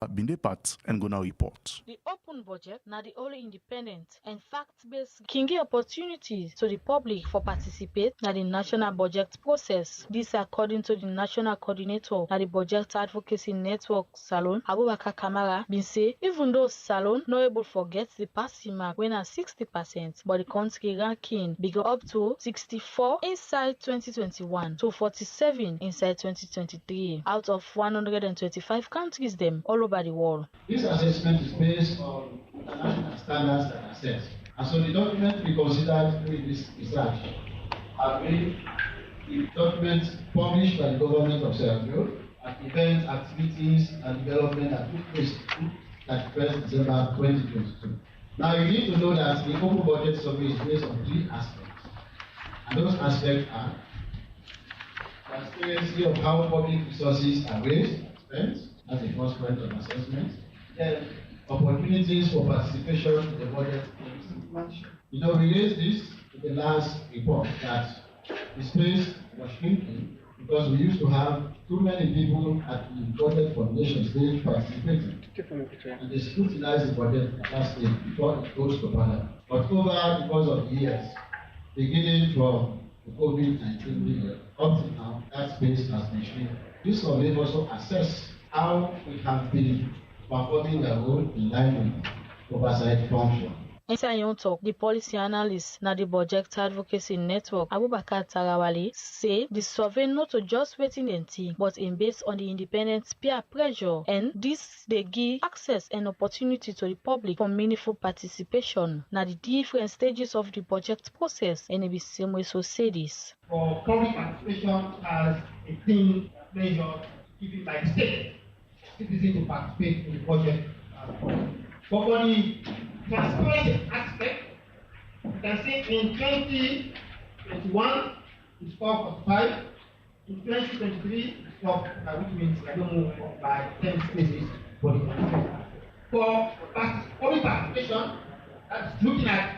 Binde Pat and Gona report. The open budget na the only independent and fact-based can give opportunities to the public for participate na the national budget process. This according to the national coordinator na the budget advocacy network Salone, Abubakar Kamara, bin say even though Salone no able forget the passing mark when at 60%, but the country ranking be go up to 64 inside 2021 to 47 inside 2023 out of 125 countries them all over the world. This assessment is based on international standards that are set. And so the document we considered during this research have been the documents published by the government of Sierra Leone at events, activities, and development that took place on 31st December 2022. Now you need to know that the open budget survey is based on 3 aspects. And those aspects are transparency of how public resources are raised and spent. That's the first point of assessment. Then opportunities for participation in the budget. We raised this in the last report that the space was shrinking because we used to have too many people at the budget formulation stage participating. And they scrutinize the budget at that stage before it goes to panel. But over the course of the years, beginning from the COVID-19 period up to now, that space has been shrinking. This survey also assess how we have been performing their role in line with oversight function. Inside Yon Talk, the policy analyst na the budget advocacy network, Abubakar Tarawale, say the survey not to just waiting and think, but in based on the independent peer pressure, and this they give access and opportunity to the public for meaningful participation. Now the different stages of the budget process, and it be same way so say this. For public participation as a thing measured given by the state, citizens to participate in the budget. But for the transparency aspect, you can see in 2021 it's 445, in 2023 it's 4, which means I don't move by 10 spaces for the participation. For public participation, that's looking at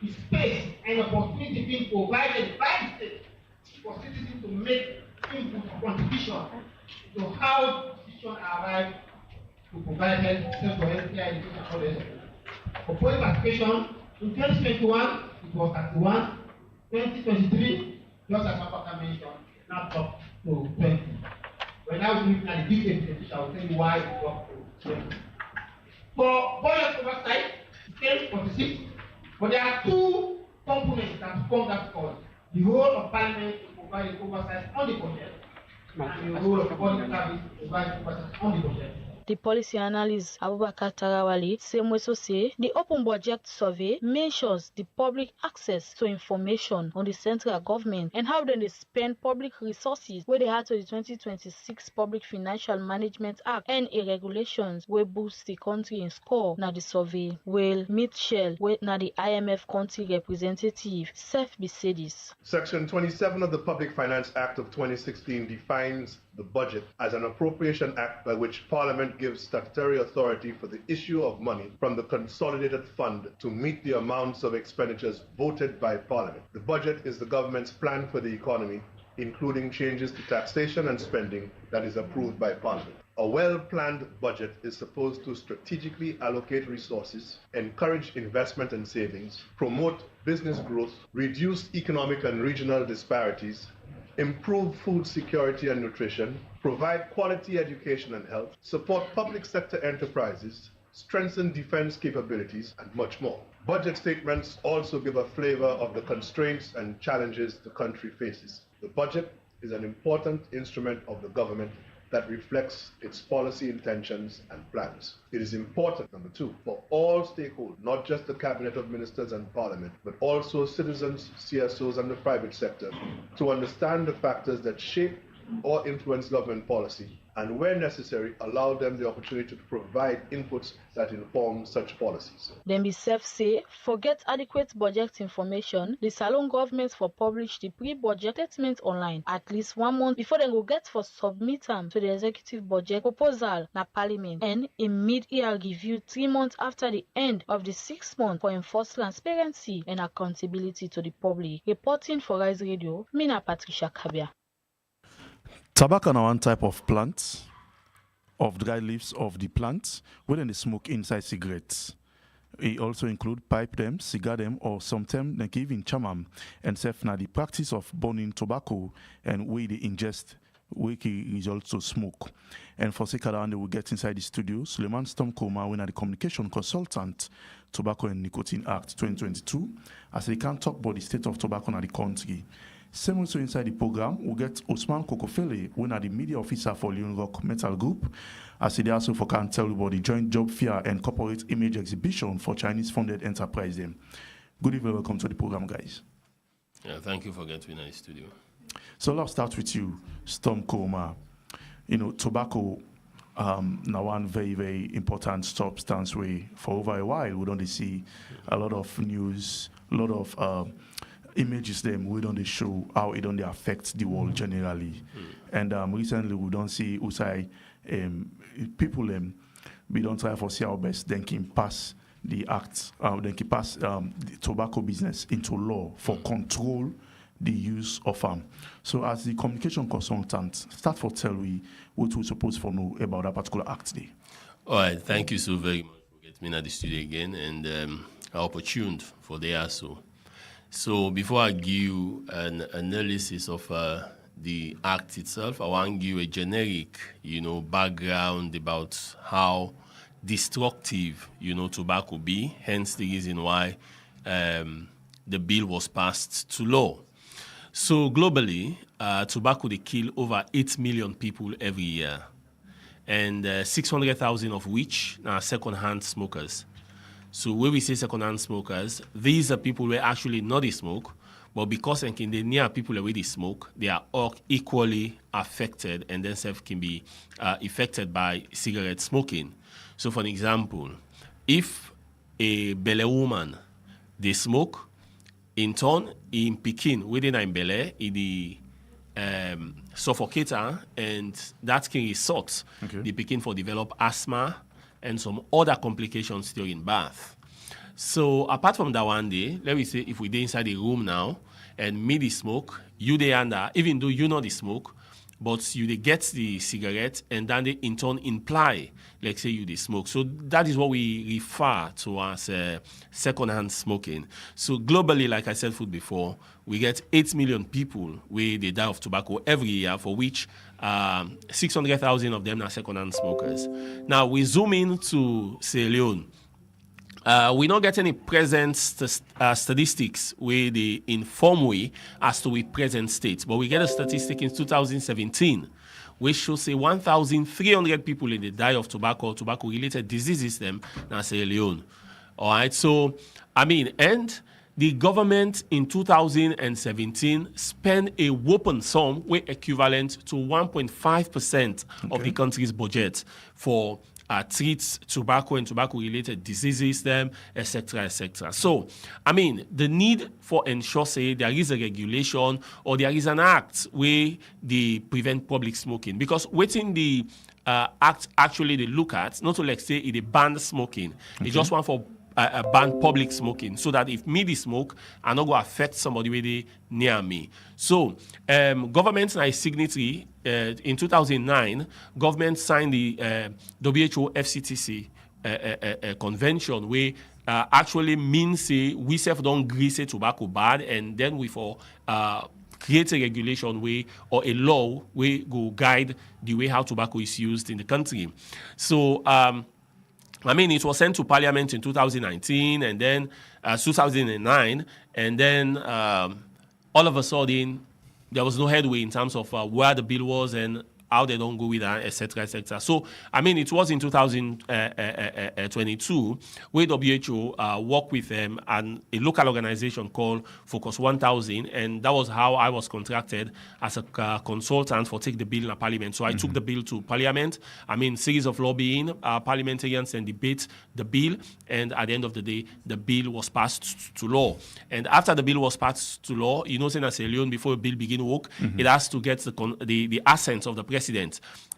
the space and opportunity being provided by the state for citizens to make input or contribution to how decisions are arrived to provide health, for healthcare, education, and others. For public participation, in 2021, it was 31, 2023, just as Papa mentioned, now up to 20. We're now looking at the detailed presentation. I will tell you why it got to 20. For budget oversight, it came 46, but there are 2 components that form that cause. The role of Parliament to provide oversight on the budget, and the role of the public service to provide oversight on the budget. The policy analyst Abubakar Tarawale same way so say the open budget survey mentions the public access to information on the central government and how they spend public resources where they had to the 2026 Public Financial Management Act and regulations where boost the country in score. Now the survey will Mitchell where now the IMF country representative Seth say this. Section 27 of the Public Finance Act of 2016 defines the budget as an appropriation act by which Parliament gives statutory authority for the issue of money from the consolidated fund to meet the amounts of expenditures voted by Parliament. The budget is the government's plan for the economy, including changes to taxation and spending that is approved by Parliament. A well-planned budget is supposed to strategically allocate resources, encourage investment and savings, promote business growth, reduce economic and regional disparities, improve food security and nutrition, provide quality education and health, support public sector enterprises, strengthen defense capabilities, and much more. Budget statements also give a flavor of the constraints and challenges the country faces. The budget is an important instrument of the government that reflects its policy intentions and plans. It is important, number 2, for all stakeholders, not just the Cabinet of Ministers and Parliament, but also citizens, CSOs, and the private sector, to understand the factors that shape or influence government policy, and where necessary, allow them the opportunity to provide inputs that inform such policies. Then be self say, forget adequate budget information, the Salone government for publish the pre-budget statement online at least 1 month before they go get for submit them to the executive budget proposal na Parliament, and in mid-year review 3 months after the end of the 6 months for enforced transparency and accountability to the public. Reporting for Rise Radio, Mina Patricia Kabia. Tobacco na one type of plant of dry leaves of the plants when they smoke inside cigarettes. It also include pipe them, cigar them, or sometimes they even chamam and self na the practice of burning tobacco and way they ingest wiki results to smoke. And for Sekada, they will get inside the studio. Sulaiman Stom Koroma, when the communication consultant, Tobacco and Nicotine Act 2022, as they can talk about the state of tobacco in the country. Same also inside the program, we'll get Osman Kokofele, when the media officer for Leon Rock Metal Group, as they also for can tell about the joint job fair and corporate image exhibition for Chinese-funded enterprise. Them. Good evening, welcome to the program, guys. Yeah, thank you for getting in the studio. So let's start with you, Stom Koroma. You know, tobacco, now one very, very important substance way for over a while. We don't see a lot of news, a lot of images them we don't show how it don't affect the world generally. And recently we don't see Usai people we don't try for see our best then can pass the act then can pass the tobacco business into law for control the use of So as the communication consultant, start for tell we what we supposed to know about that particular act today. All right, thank you so very much for getting me at the studio again and opportuned for the ASO. So before I give you an analysis of the act itself, I want to give you a generic, background about how destructive, tobacco be, hence the reason why the bill was passed to law. So globally, tobacco, they kill over 8 million people every year, and 600,000 of which are second-hand smokers. So when we say second-hand smokers, these are people who actually not they smoke, but because they near people who they smoke, they are all equally affected and themselves can be affected by cigarette smoking. So for an example, if a belle woman, they smoke, in turn, in Pekin, within a belle, in the suffocator, and that can result, the Pekin for develop asthma, and some other complications during birth. So apart from that one day, let me say if we dey inside the room now and me the smoke, you dey under, even though you know the smoke, but you dey get the cigarette and then they in turn imply, like say you dey smoke. So that is what we refer to as second-hand smoking. So globally, like I said before, we get 8 million people where they die of tobacco every year, for which 600,000 of them are second-hand smokers. Now we zoom in to Sierra Leone. We don't get any present statistics where they inform we as to the present state, but we get a statistic in 2017 which shows 1,300 people in the die of tobacco-related diseases them in Sierra Leone. All right, so and the government in 2017 spent a whopping sum equivalent to 1.5% of the country's budget for treats tobacco and tobacco-related diseases, etc., etc. So, the need for ensure, say, there is a regulation or there is an act where they prevent public smoking. Because within the act, actually, they look at, not to like say it ban smoking, they just want for ban public smoking, so that if me smoke, I not go affect somebody where they near me. So, government is signatory. In 2009, government signed the WHO FCTC convention, where actually means we self don't grease tobacco bad, and then we for create a regulation way or a law way go guide the way how tobacco is used in the country. So. It was sent to Parliament in 2019 and then 2009, and then all of a sudden there was no headway in terms of where the bill was and how they don't go with that, etc., etc. So, it was in 2022 where WHO worked with and a local organization called Focus 1000, and that was how I was contracted as a consultant for take the bill in Parliament. So I took the bill to Parliament. Series of lobbying, parliamentarians and debate the bill, and at the end of the day, the bill was passed to law. And after the bill was passed to law, in Sierra Leone, before the bill begin work, it has to get the assent of the president.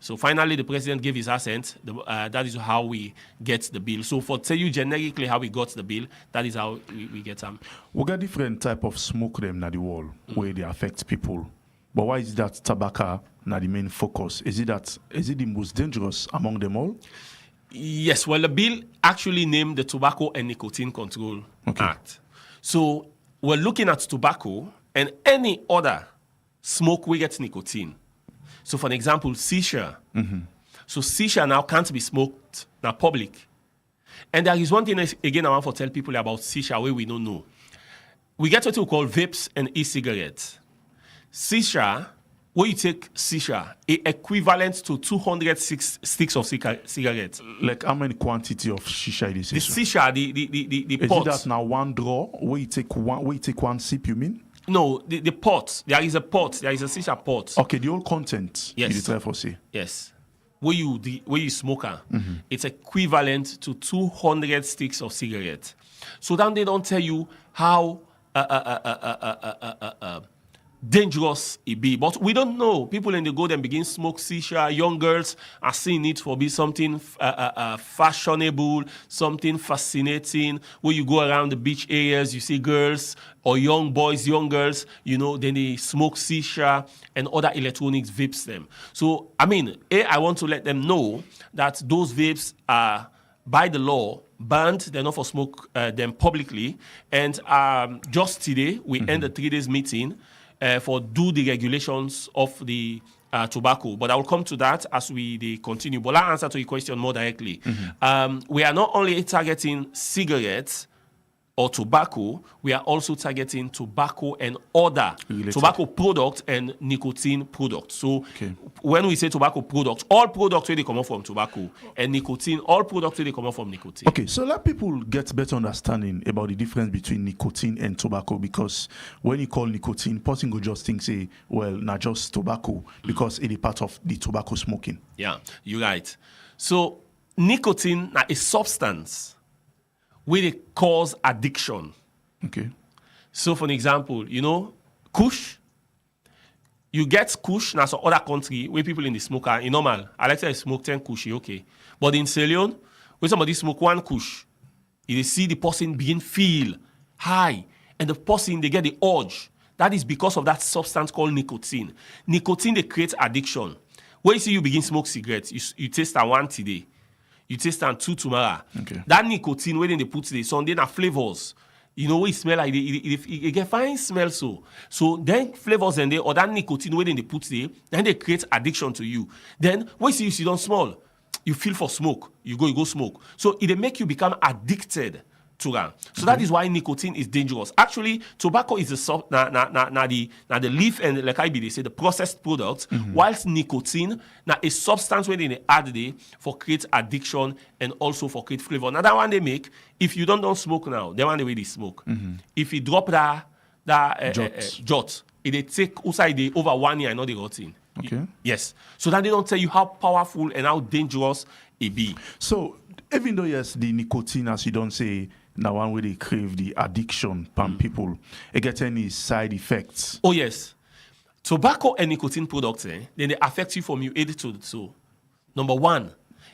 So finally, the president gave his assent. That is how we get the bill. So for tell you generically how we got the bill, that is how we get them. We got different type of smoke them in the world where they affect people. But why is that tobacco now the main focus. Is it the most dangerous among them all? Yes, well, the bill actually named the Tobacco and Nicotine Control Act. So we're looking at tobacco and any other smoke we get nicotine. So for example, shisha. So shisha now can't be smoked now public. And there is one thing again I want to tell people about shisha where we don't know. We get what we call vapes and e-cigarettes. Shisha, where you take shisha, is equivalent to 200 sticks of cigarettes. Like how many quantity of shisha it is? The shisha, the pot. Is it that now one draw where you take one sip, you mean? No, the pot. There is a pot. There is a shisha pot. Okay, the whole content. Yes. You try for say. Yes. Where you smoke, it's equivalent to 200 sticks of cigarettes. So then they don't tell you how dangerous it be. But we don't know. People in the go and begin smoke shisha. Young girls are seeing it for be something fashionable, something fascinating. Where you go around the beach areas, you see girls or young boys, young girls, then they smoke shisha and other electronics vapes them. So, I mean, I want to let them know that those vapes are, by the law, banned. They're not for smoke them publicly. And just today, we end the 3 days meeting for do the regulations of the tobacco. But I will come to that as they continue. But I'll answer to your question more directly. We are not only targeting cigarettes or tobacco, we are also targeting tobacco and other tobacco products and nicotine products. So when we say tobacco products, all products where they come out from tobacco, and nicotine, all products where they come out from nicotine. Okay, so let people get better understanding about the difference between nicotine and tobacco, because when you call nicotine, person go just think, say, well, not just tobacco, because it is part of the tobacco smoking. Yeah, you're right. So nicotine is a substance where they cause addiction. Okay. So, for example, Kush. You get Kush in some other country where people in the smoker, in normal, Alexa smoke 10 Kush, okay. But in Sierra Leone, when somebody smoke 1 Kush, you see the person begin feel high, and the person, they get the urge. That is because of that substance called nicotine. Nicotine, they create addiction. When you see you begin smoke cigarettes, you taste that 1 today. You taste and 2 tomorrow. Okay. That nicotine, when they put it, some they are flavors. What it smell like? It get fine smell So then flavors and or that nicotine, when they put it, then they create addiction to you. Then when you see don't smell, you feel for smoke. You go smoke. So it make you become addicted to that. So that is why nicotine is dangerous. Actually, tobacco is the leaf and like they say the processed products, whilst nicotine a substance when they add it for create addiction and also for create flavor. Now that one they make, if you don't smoke now, they want the way they smoke. If you drop that jot, it take outside over 1 year and not the routine. Okay. Yes. So that they don't tell you how powerful and how dangerous it be. So even though yes, the nicotine, as you don't say, now one way they crave the addiction from people, it get any side effects? Oh yes. Tobacco and nicotine products, then they affect you from your head to the toe. Number 1,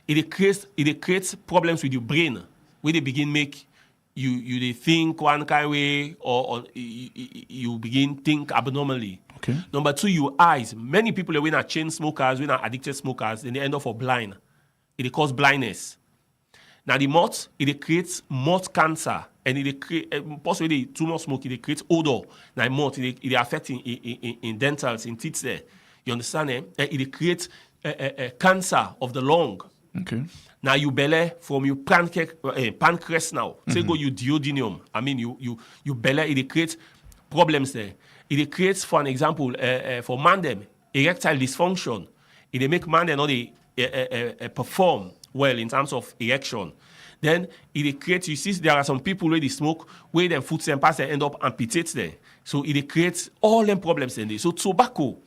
it creates problems with your brain where they begin make you they think one kind of way or you begin think abnormally. Okay. Number 2, your eyes. Many people when are chain smokers, when are addicted smokers, then they end up for blind. It causes blindness. Now the mouth, it creates mouth cancer, and it create possibly too much smoke. It creates odor. Now mouth, it affects in dentals, in teeth there. You understand? It creates cancer of the lung. Okay. Now you belly from your pancreas now. Say go you duodenum. I mean you belly. It creates problems there. It creates, for an example, for man them erectile dysfunction. It make man them not perform well in terms of erection. Then it creates, you see, there are some people where they smoke, where their foot and pass and end up amputated there. So it creates all them problems in there. So tobacco,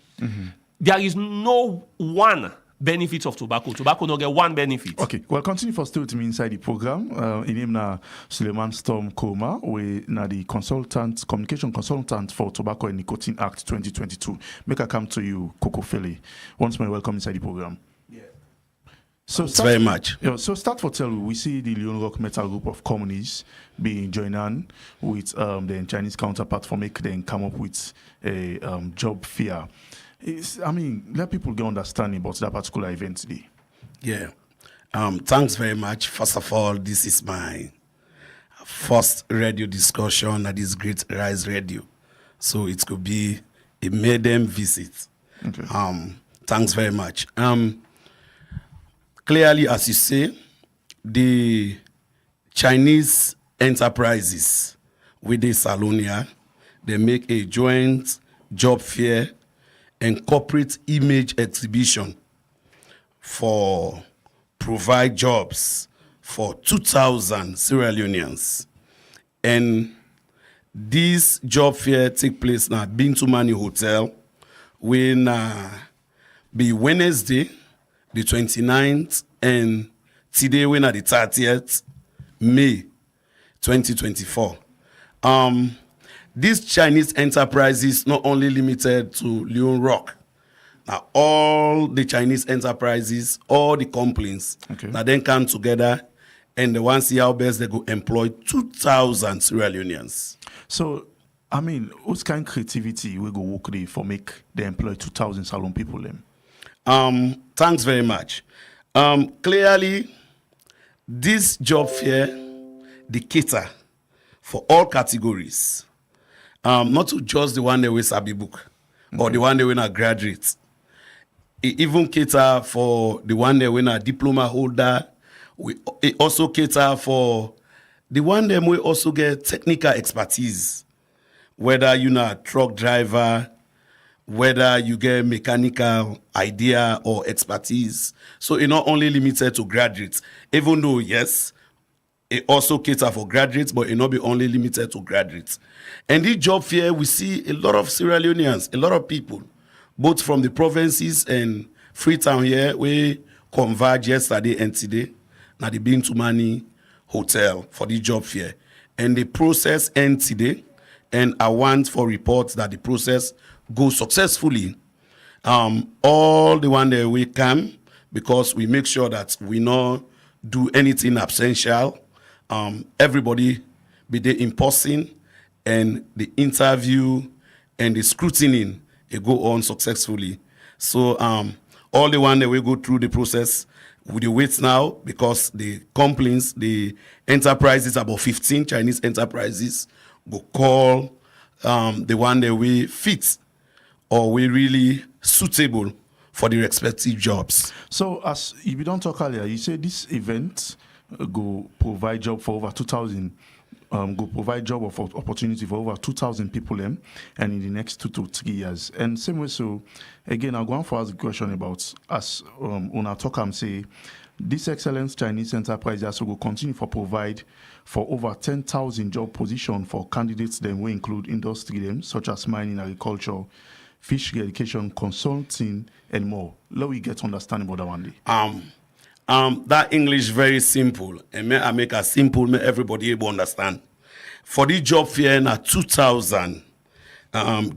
there is no one benefit of tobacco. Tobacco don't get one benefit. Okay, well, continue for still with me inside the program. In name na Sulaiman Stom Koroma, we na the communication consultant for Tobacco and Nicotine Act 2022. Make I come to you, Coco Fele. Once more, welcome inside the program. So thanks very much. So start for tell we see the Leon Rock Metal Group of companies being joined on with the Chinese counterpart for make them come up with a job fair. let people get understanding about that particular event today. Yeah. Thanks very much. First of all, this is my first radio discussion at this great Rise Radio. So it could be a maiden visit. Okay. Thanks very much. Clearly, as you say, the Chinese enterprises with the Salonia, they make a joint job fair and corporate image exhibition for provide jobs for 2,000 Sierra Leoneans. And this job fair take place now Bintumani Hotel when be Wednesday, the 29th, and today when the 30th May 2024. These Chinese enterprises not only limited to Leon Rock. Now all the Chinese enterprises, all the companies that then come together and they want to see how best they go employ 2,000 Sierra Leoneans. So, what kind of creativity we go work there for make they employ 2,000 salon people them? Thanks very much. Clearly, this job fair, they cater for all categories. Not to just the one that we sabi book or the one that we not graduate. It even cater for the one that we not diploma holder. It also cater for the one that we also get technical expertise. Whether you're not a truck driver, whether you get mechanical idea or expertise. So it's not only limited to graduates, even though, yes, it also cater for graduates, but it not be only limited to graduates. And this job fair, we see a lot of Sierra Leoneans, a lot of people, both from the provinces and Freetown here, we converge yesterday and today, now the Bintumani Hotel for the job fair. And the process ends today, and I want for reports that the process goes successfully. All the one that we come, because we make sure that we not do anything absential. Everybody be there in person, and the interview and the scrutiny it go on successfully. So all the one that we go through the process, we wait now because the companies, the enterprises, about 15 Chinese enterprises, go call the one that we fit or we really suitable for the respective jobs. So as you don't talk earlier, you say this event go provide job for over 2,000, go provide job of opportunity for over 2,000 people and in the next 2 to 3 years. And same way, so again, I'm going to ask a question about as Una talk and say this excellence Chinese enterprise also will continue for provide for over 10,000 job position for candidates. Then we include industry them such as mining, agriculture, fish education, consulting, and more. Let we get understanding about that one day. That English very simple, and may I make it simple, may everybody able understand. For the job fair, na 2,000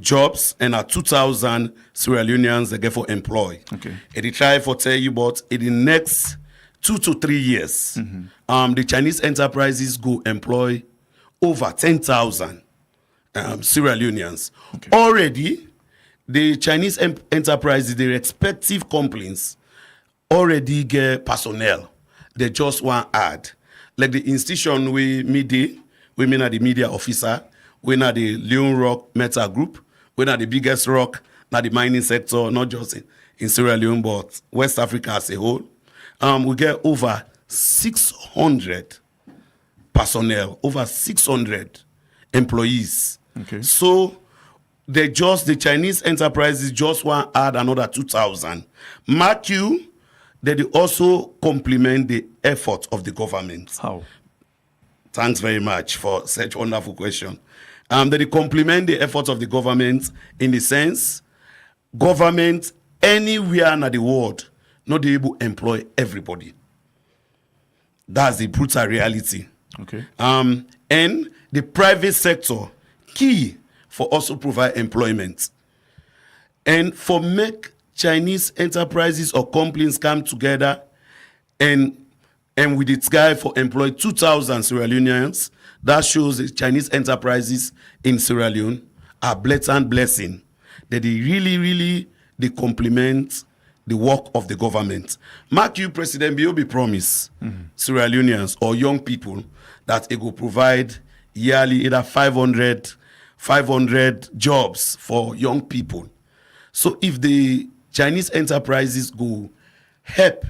jobs and 2,000 Sierra Leoneans they get for employ. Okay. And they try for tell you, but in the next 2 to 3 years, the Chinese enterprises go employ over 10,000 Sierra Leoneans. Okay. Already, the Chinese enterprises, the respective companies, already get personnel. They just want add. Like the institution we mean are the media officer, we are the Leon Rock Metal Group, we are the biggest rock, not the mining sector, not just in Sierra Leone, but West Africa as a whole. We get over 600 personnel, over 600 employees. Okay. So the Chinese enterprises just want to add another 2,000. Mark you, that they also complement the effort of the government. How? Thanks very much for such a wonderful question. That they complement the efforts of the government in the sense, government anywhere in the world not able to employ everybody. That's the brutal reality. Okay. And the private sector, key for also provide employment. And for make Chinese enterprises or companies come together and with its guy for employ 2,000 Sierra Leoneans, that shows the Chinese enterprises in Sierra Leone are blatant blessing. That they really, really they complement the work of the government. Mark you, President Biobi promise Sierra Leoneans or young people that it will provide yearly either 500 jobs for young people. So if the Chinese enterprises go help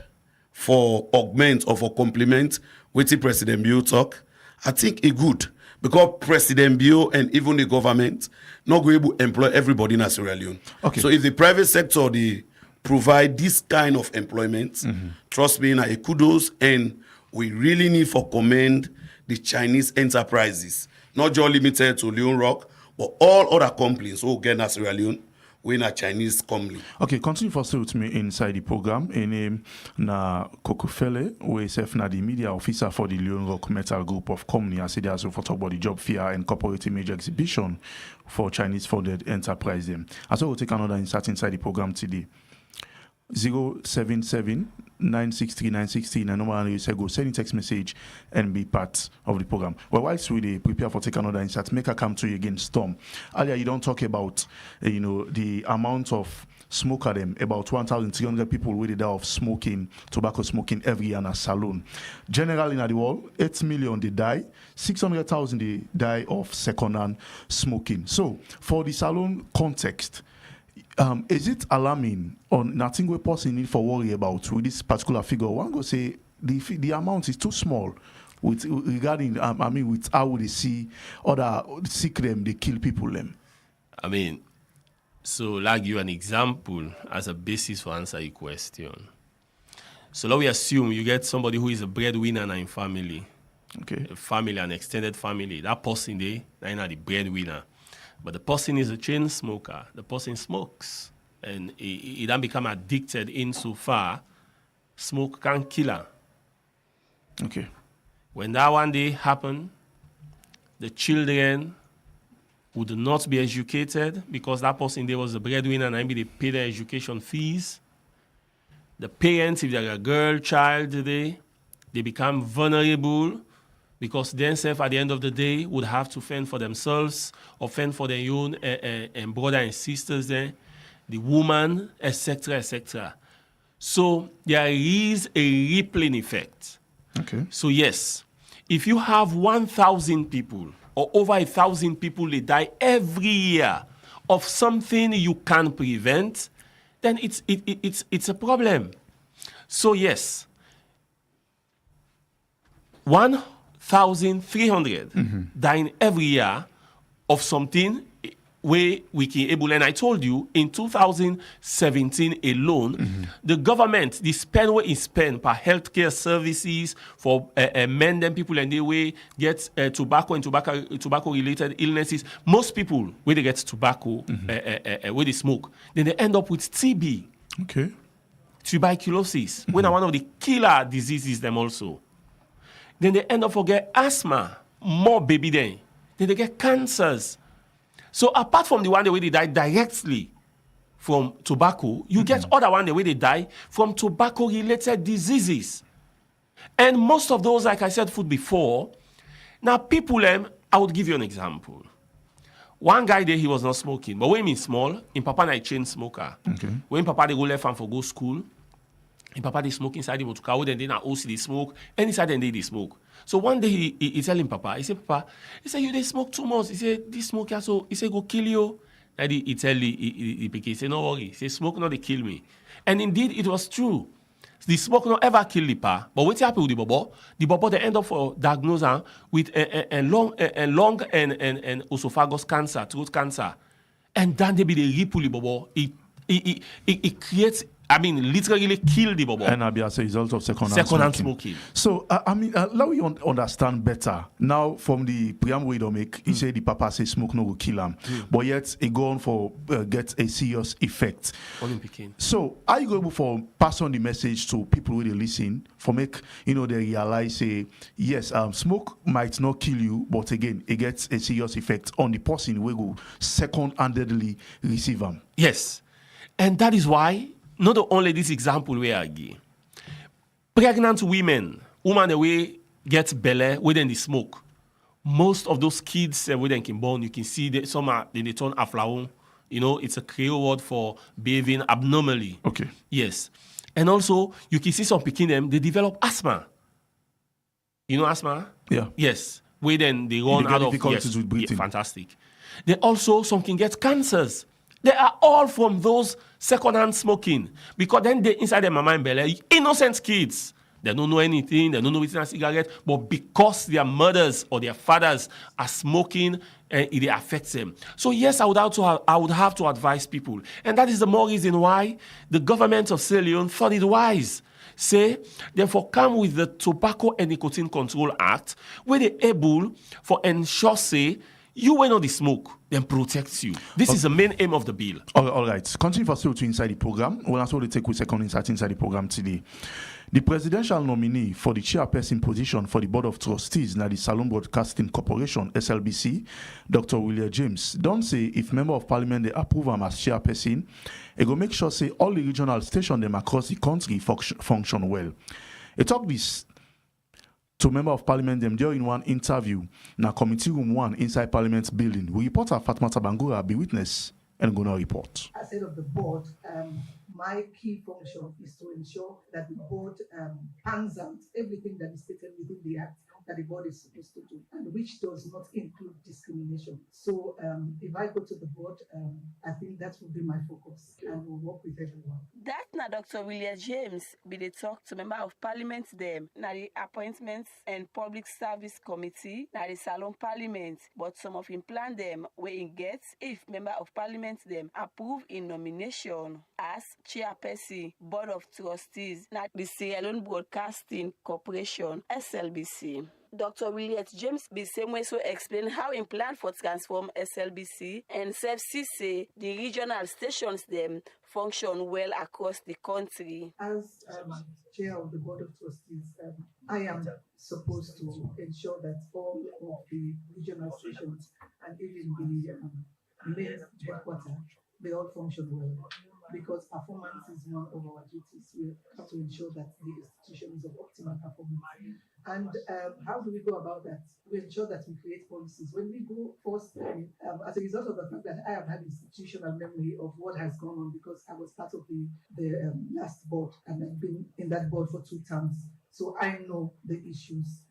for augment or for complement with the President Bio talk, I think it good. Because President Bio and even the government not going to employ everybody in Sierra Leone. Okay. So if the private sector they provide this kind of employment, trust me, a kudos, and we really need for commend the Chinese enterprises, not just limited to Leon Rock, but all other companies who get in Sierra Leone, we a Chinese company. Okay, continue for stay with me inside the program. In na Kokofele, we serve na the media officer for the Leon Rock Metal Group of Company. I said they also for talk about the job fair and corporate major exhibition for Chinese funded enterprise. And so we'll take another insert inside the program today. 077-963-916 and normally you say go send a text message and be part of the program. Well, whilst we prepare for take another insert, make a come to you again, Storm. Earlier you don't talk about the amount of smoker them, about 1,300 people with die of smoking, tobacco smoking every year in a salon. Generally in the world, 8 million they die, 600,000 they die of second-hand smoking. So for the salon context, is it alarming or nothing we possibly need for worry about with this particular figure? One go say the amount is too small with regarding with how they see other sick them, they kill people them. I mean, so like you an example as a basis for answer your question. So now we assume you get somebody who is a breadwinner in a family. Okay. A family, an extended family. That person they are the breadwinner. But the person is a chain smoker. The person smokes. And he then become addicted insofar smoke can kill her. Okay. When that one day happen, the children would not be educated because that person there was a breadwinner and maybe they pay their education fees. The parents, if they're a girl child today, they become vulnerable because themselves at the end of the day would have to fend for themselves or fend for their own and brother and sisters there, the woman, etc., etc. So there is a rippling effect. Okay. So yes, if you have 1,000 people or over 1,000 people they die every year of something you can prevent, then it's a problem. So yes, 1,300 dying every year of something where we can able. And I told you, in 2017 alone, the government, the spend what is spent per healthcare services for men and people and they way get tobacco and tobacco-related illnesses. Most people, when they get tobacco, where they smoke, then they end up with TB. Okay. Tuberculosis, when are one of the killer diseases them also. Then they end up for get asthma, more baby then they get cancers. So apart from the one the way they die directly from tobacco, you get other one the way they die from tobacco-related diseases. And most of those, like I said food before, now people, I would give you an example. One guy there, he was not smoking, but when he's small, in Papa na chain smoker. Okay. When Papa they go left and for go school, in Papa they smoke inside the motor, then they na OC they smoke, and inside then they smoke. So one day he tell him Papa, he said, Papa, he said, you they smoke too much. He said, this smoke so he said, go kill you. And he tell the he said, no worry. He said, smoke not they kill me. And indeed it was true. The smoke not ever kill the pa. But what happened with the bobo they end up for diagnosis with a lung and esophagus cancer, throat cancer. And then they be the ripple the bobo. It creates, I mean, literally kill the bobo. And as a result of second-hand smoking. So, let me understand better. Now, from the preamble we don't make, he say the papa say smoke no will kill him. But yet, it go on for get a serious effect. So, are you able for pass on the message to people who they listen, for make, they realize, say, yes, smoke might not kill you, but again, it gets a serious effect on the person who will second-handedly receive them. Yes. And that is why, not only this example where I give, pregnant women the way get belly within the smoke. Most of those kids when they can born, you can see that some are they turn aflaon, It's a Creole word for behaving abnormally. Okay. Yes. And also, you can see some picking them, they develop asthma. You know asthma? Yeah. Yes. Where then they run get out of difficulties with breathing. Yeah, fantastic. They also, some can get cancers. They are all from those secondhand smoking. Because then they inside their mama and belly, innocent kids. They don't know anything. They don't know it's a cigarette. But because their mothers or their fathers are smoking, it affects them. So yes, I would have to advise people. And that is the more reason why the government of Sierra Leone thought it wise. Say, therefore, come with the Tobacco and Nicotine Control Act, where they're able for ensure, say, you will not smoke, then protects you. This is the main aim of the bill. All right. Continue for still to inside the program. We'll also take a second insight inside the program today. The presidential nominee for the chairperson position for the Board of Trustees na the Salone Broadcasting Corporation, SLBC, Dr. William James, don't say if Member of Parliament they approve him as chairperson, it go make sure say all the regional stations them across the country function well. It talk this to Member of Parliament them during one interview na Committee Room 1 inside Parliament building. We reporter Fatmata Bangura be witness and gonna report. As head of the board, my key function is to ensure that the board pans out everything that is stated within the act that the board is supposed to do, and which does not include discrimination. So if I go to the board, I think that will be my focus, and we'll work with everyone. That na Dr. William James be the talk to Member of Parliament them na the Appointments and Public Service Committee na the Salone Parliament, but some of him plan them where he gets if Member of Parliament them approve in nomination as chairperson Board of Trustees na the Sierra Leone Broadcasting Corporation SLBC. Dr. William James be same way so explain how he plan for transform SLBC and say the regional stations them function well across the country. As chair of the Board of Trustees, I am supposed to ensure that all of the regional stations and even the main headquarters, they all function well. Because performance is one of our duties. We have to ensure that the institution is of optimal performance. And how do we go about that? We ensure that we create policies. When we go first, as a result of the fact that I have had institutional memory of what has gone on, because I was part of the last board and I've been in that board for 2 terms. So I know the issues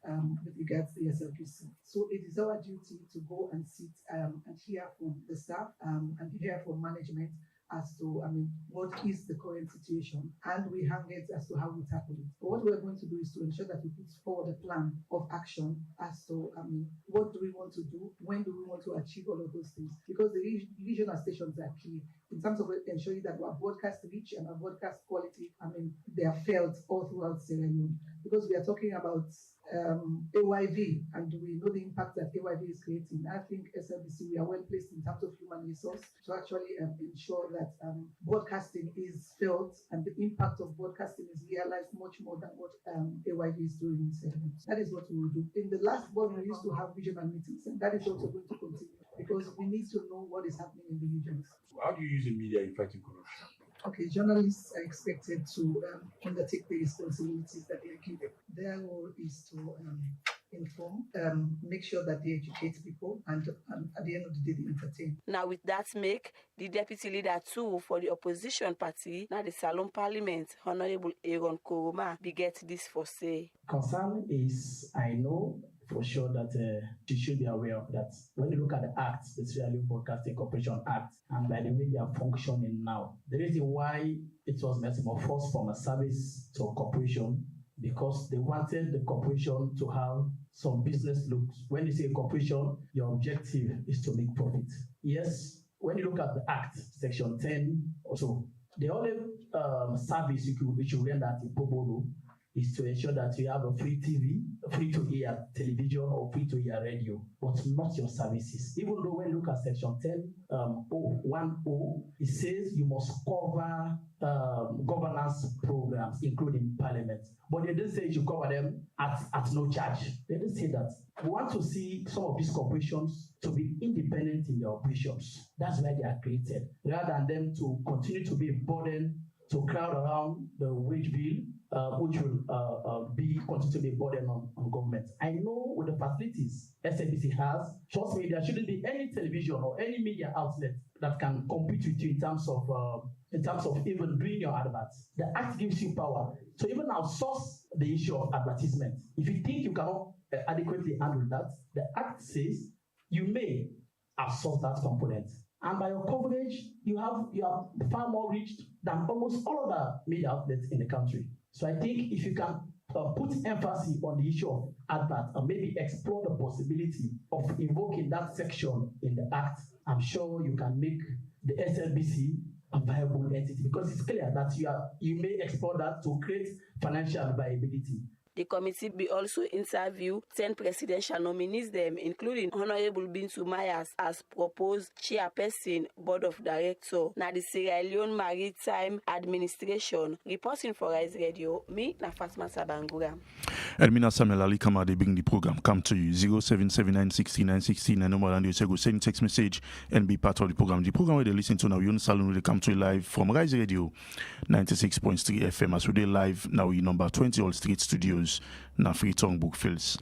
with regards to the SLPC. So it is our duty to go and sit and hear from the staff and hear from management as to, what is the current situation, and we have it as to how we tackle it. But what we're going to do is to ensure that we put forward a plan of action as to, what do we want to do, when do we want to achieve all of those things, because the regional stations are key in terms of ensuring that our broadcast reach and our broadcast quality, they are felt all throughout Sierra Leone, because we are talking about AYV, and we know the impact that AYV is creating. I think SLBC, we are well placed in terms of human resource to actually ensure that broadcasting is felt and the impact of broadcasting is realized much more than what AYV is doing in Sierra Leone. That is what we will do. In the last board, we used to have regional meetings, and that is also going to continue because we need to know what is happening in the regions. How do you use the media in fighting corruption? Okay, journalists are expected to undertake the responsibilities that they are given. Their role is to inform, make sure that they educate people, and at the end of the day, they entertain. Now, with that, make the deputy leader too for the opposition party, now the Salone Parliament, Honorable Yone Koroma, beget this for say. Concern is, I know for sure that you should be aware of that. When you look at the Act, the Sierra Leone Broadcasting Corporation Act, and by the way they are functioning now, the reason why it was metamorphosed from a service to a corporation, because they wanted the corporation to have some business looks. When you say corporation, your objective is to make profit. Yes, when you look at the Act, Section 10 or so, the only service which you render at Ipobodo is to ensure that you have a free TV, free-to-air television, or free-to-air radio, but not your services. Even though when you look at Section 10.10, it says you must cover governance programs, including Parliament. But they didn't say you should cover them at no charge. They didn't say that. We want to see some of these corporations to be independent in their operations. That's why they are created, rather than them to continue to be a burden to crowd around the wage bill, which will continue to be a burden on government. I know with the facilities SNBC has, trust me, there shouldn't be any television or any media outlet that can compete with you in terms of even doing your adverts. The Act gives you power to even outsource the issue of advertisement. If you think you cannot adequately handle that, the Act says you may outsource that component. And by your coverage, you are far more reached than almost all other media outlets in the country. So I think if you can put emphasis on the issue of advert and maybe explore the possibility of invoking that section in the Act, I'm sure you can make the SLBC a viable entity, because it's clear that you may explore that to create financial viability. The committee will also interview 10 presidential nominees, including Honorable Bintu Myers as proposed chairperson, board of director. Now the Sierra Leone Maritime Administration. Reporting for Rise Radio, me, na Fatma Sabangura. Elmina Samuel Ali Kamade bring the program come to you 07796969 number and you say go send text message and be part of the program. The program where they listen to now, Yone Salone, they come to you live from Rise Radio 96.3 FM as we do live now in number 20 All Street Studios. Na Freetown Brookfields.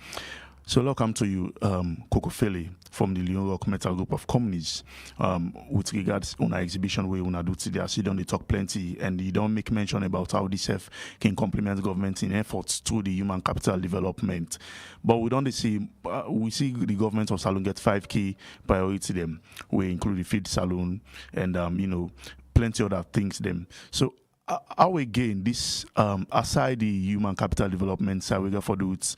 So welcome to you, Coco Fele from the Leon Rock Metal Group of Companies. With regards on our exhibition where we do today, I see they talk plenty and you don't make mention about how this can complement government in efforts through the human capital development. But we don't see we see the government of Salone get 5 key priority them. We include the feed salon and plenty other things them. So how again this aside the human capital development side we got for those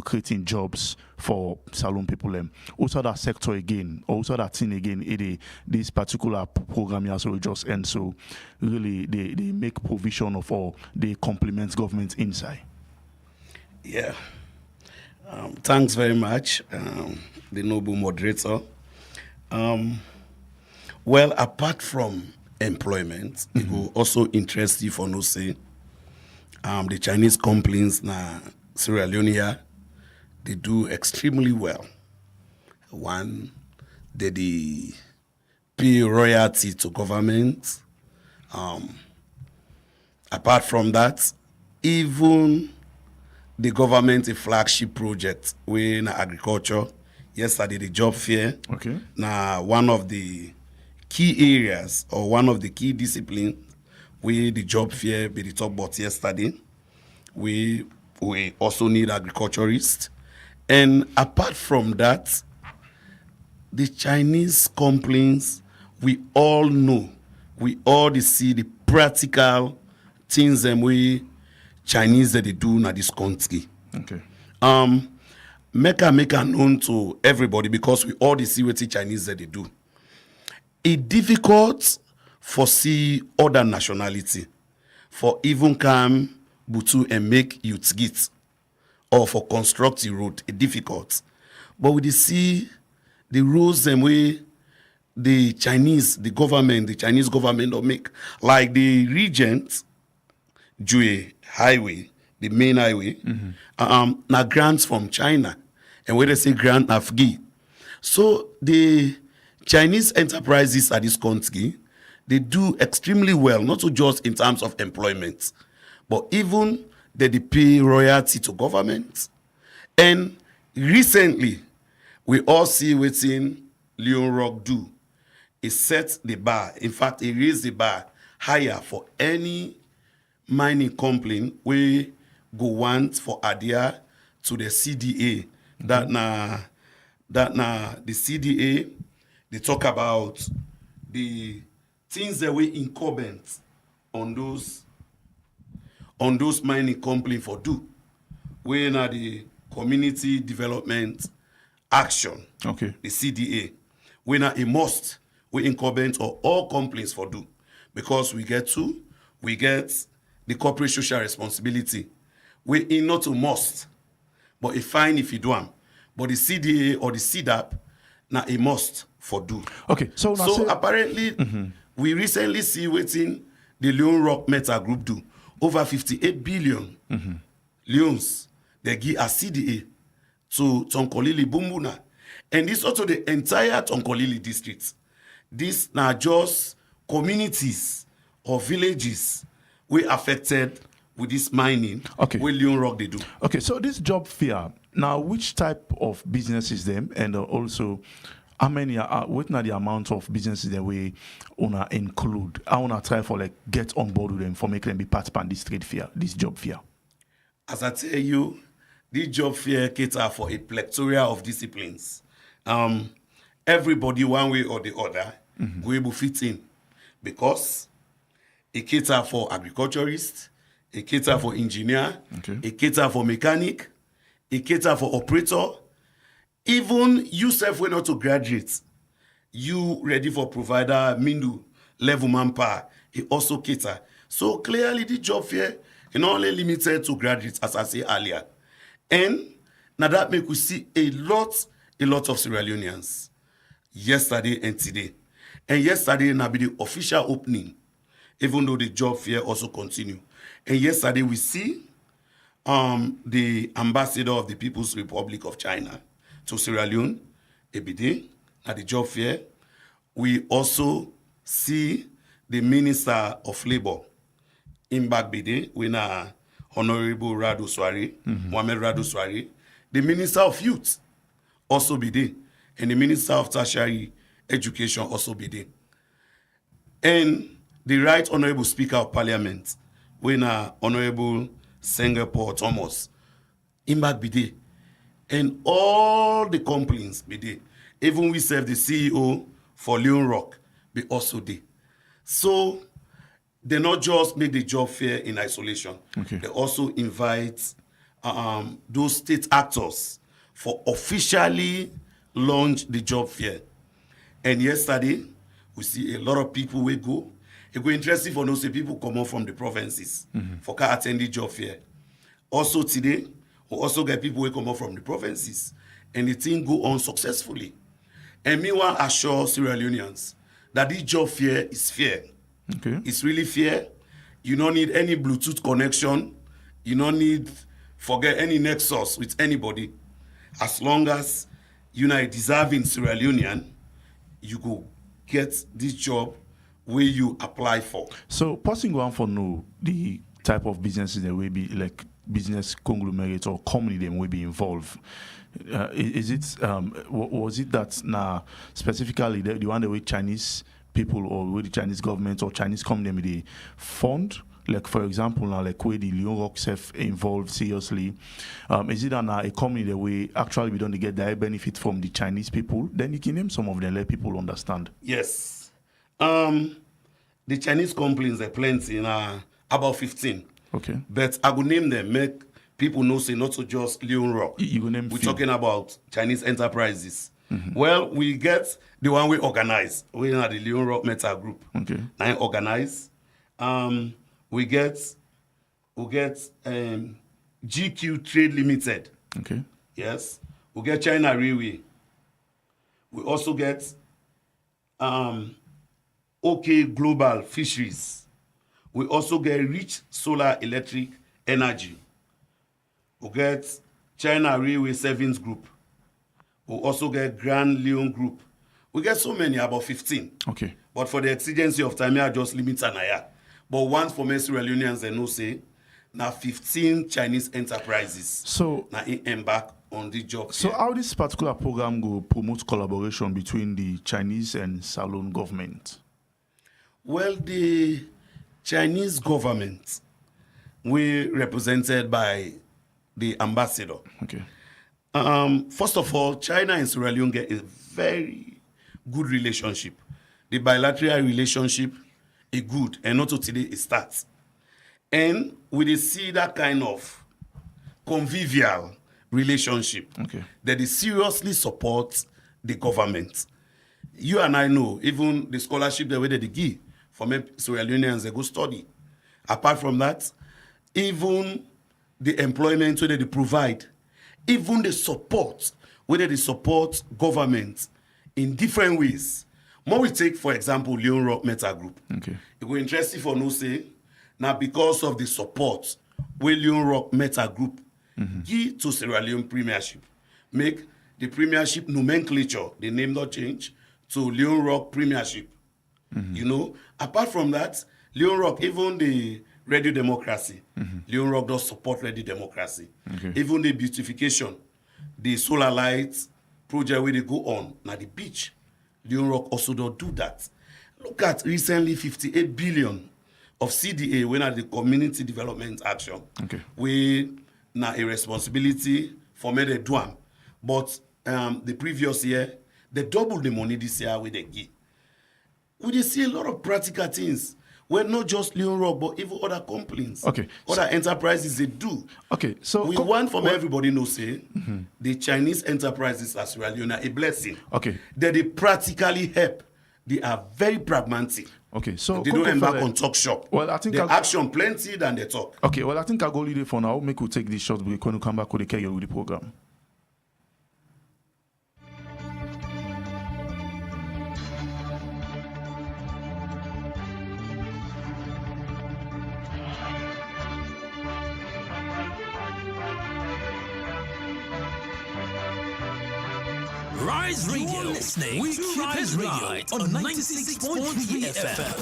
creating jobs for salon people also that sector again also that thing again this particular program here so just end so really they make provision of all they complement government inside. Yeah, thanks very much, the noble moderator. Well, apart from employment, it will also interest you for no say. The Chinese companies na Sierra Leone here, they do extremely well. One, they pay royalty to government. Apart from that, even the government a flagship project in agriculture. Yesterday the job fair. Okay. Now one of the key areas or one of the key disciplines where the job fair be the talk about yesterday. We also need agriculturists. And apart from that, the Chinese companies, we all know, we all see the practical things that we Chinese that they do in this country. Okay. Make known to everybody because we all see what the Chinese that they do. It's difficult for see other nationality for even come butu and make youth get or for construct the road. It's difficult. But we see the rules and way the Chinese government will make, like the Regent Jue Highway, the main highway, now grants from China, and where they say grant Afghi. So the Chinese enterprises at this country, they do extremely well, not just in terms of employment, but even they pay royalty to government. And recently, we all see what Leon Rock do. It sets the bar. In fact, it raised the bar higher for any mining company we go want for adhere to the CDA. That the CDA, they talk about the things that we incumbent on those mining companies for do. When are the community development action? Okay. The CDA. When are a must, we incumbent on all companies for do. Because we get the corporate social responsibility. We in not a must, but a fine if you do them. But the CDA or the CDAP, now a must for do. Okay, so apparently, we recently see waiting the Leon Rock Metal Group do over 58 billion leons they give a CDA to Tonkolili Bumbuna, and this also the entire Tonkolili district. This now just communities or villages we affected with this mining. Okay. What Leon Rock they do. Okay, so this job fair, Now, which type of business is them, and also how many are what are the amount of businesses that we wanna include? I wanna try for like get on board with them for making them be participant this trade fair, this job fair. As I tell you, this job fair cater for a plethora of disciplines. Everybody, one way or the other, will able fit in because it cater for agriculturists, it cater for engineer, it cater for mechanic, it cater for operator. Even you self when not to graduate, you ready for provider, mindu, level manpower, it also cater. So clearly the job fair is not only limited to graduates, as I said earlier. And now that make we see a lot of Sierra Leoneans yesterday and today. And yesterday now be the official opening, even though the job fair also continue. And yesterday we see the ambassador of the People's Republic of China to Sierra Leone, Ebide, at the job fair. We also see the Minister of Labor, Imbak Bide, with Honorable Radiosl, Mohamed Radiosl, the Minister of Youth, also Bide, and the Minister of Tertiary Education, also Bide. And the Right Honorable Speaker of Parliament, with Honorable Singapore Thomas, Imbak Bide, and all the complaints be there. Even we serve the CEO for Leon Rock, be also there. So they not just make the job fair in isolation. They also invite those state actors for officially launch the job fair. And yesterday, we see a lot of people will go. It go interesting for those people come out from the provinces for can attend the job fair. Also today, we also get people who come up from the provinces, and the thing go on successfully. And meanwhile, assure Sierra Leoneans that this job fair is fair. It's really fair. You don't need any Bluetooth connection. You don't need forget any nexus with anybody. As long as you're a deserving Sierra Leonean, you go get this job where you apply for. So, passing on for know the type of businesses that will be like business conglomerates or company them will be involved. Was it that now specifically the one that with Chinese people or with the Chinese government or Chinese company they fund? Like for example now like where the Leon Rock self involved seriously, is it that now a company that we actually don't get direct benefit from the Chinese people? Then you can name some of them, let people understand. Yes. The Chinese companies are plenty, about 15. But I will name them, make people know say not to just Leon Rock. We're talking about Chinese enterprises. Well, we get the one we organize. We are the Leon Rock Metal Group. Now organize. We get GQ Trade Limited. Yes. We get China Railway. We also get OK Global Fisheries. We also get Rich Solar Electric Energy. We get China Railway Savings Group. We also get Grand Leon Group. We get so many, about 15. But for the exigency of time, I just limit an aya. But once for most Sierra Leoneans, they know say, now 15 Chinese enterprises. So now embark on the job. So how this particular program will promote collaboration between the Chinese and Salone government? Well, the Chinese government, we represented by the ambassador. First of all, China and Sierra Leone get a very good relationship. The bilateral relationship is good, and not today it starts. And we see that kind of convivial relationship that they seriously support the government. You and I know, even the scholarship the way that they give for me, Sierra Leoneans, they go study. Apart from that, even the employment whether they provide, even the support, whether they support government in different ways. More we take, for example, Leon Rock Metal Group. It will interesting for no say, now because of the support where Leon Rock Metal Group give to Sierra Leone Premiership, make the Premiership nomenclature, the name not change, to Leon Rock Premiership. You know, apart from that, Leon Rock, even the radio democracy, Leon Rock does support radio democracy. Even the beautification the solar lights project where they go on, now the beach. Leon Rock also don't do that. Look at recently 58 billion of CDA when at the community development action. Okay. We now a responsibility for me to do them. But the previous year, they doubled the money this year with the give. We dey see a lot of practical things where not just Leon Rock, but even other companies, okay, other enterprises they do. Okay, so we want from everybody know say the Chinese enterprises as Sierra Leone are a blessing. Okay, that they practically help. They are very pragmatic. Okay, so they don't embark on talk shop. Well, I think the action plenty than they talk. Okay, well, I think I'll go lead it for now. Make we take this short break. When we come back, we'll carry on with the program. Rise Radio, listening to Rise Radio on 96.3 FM.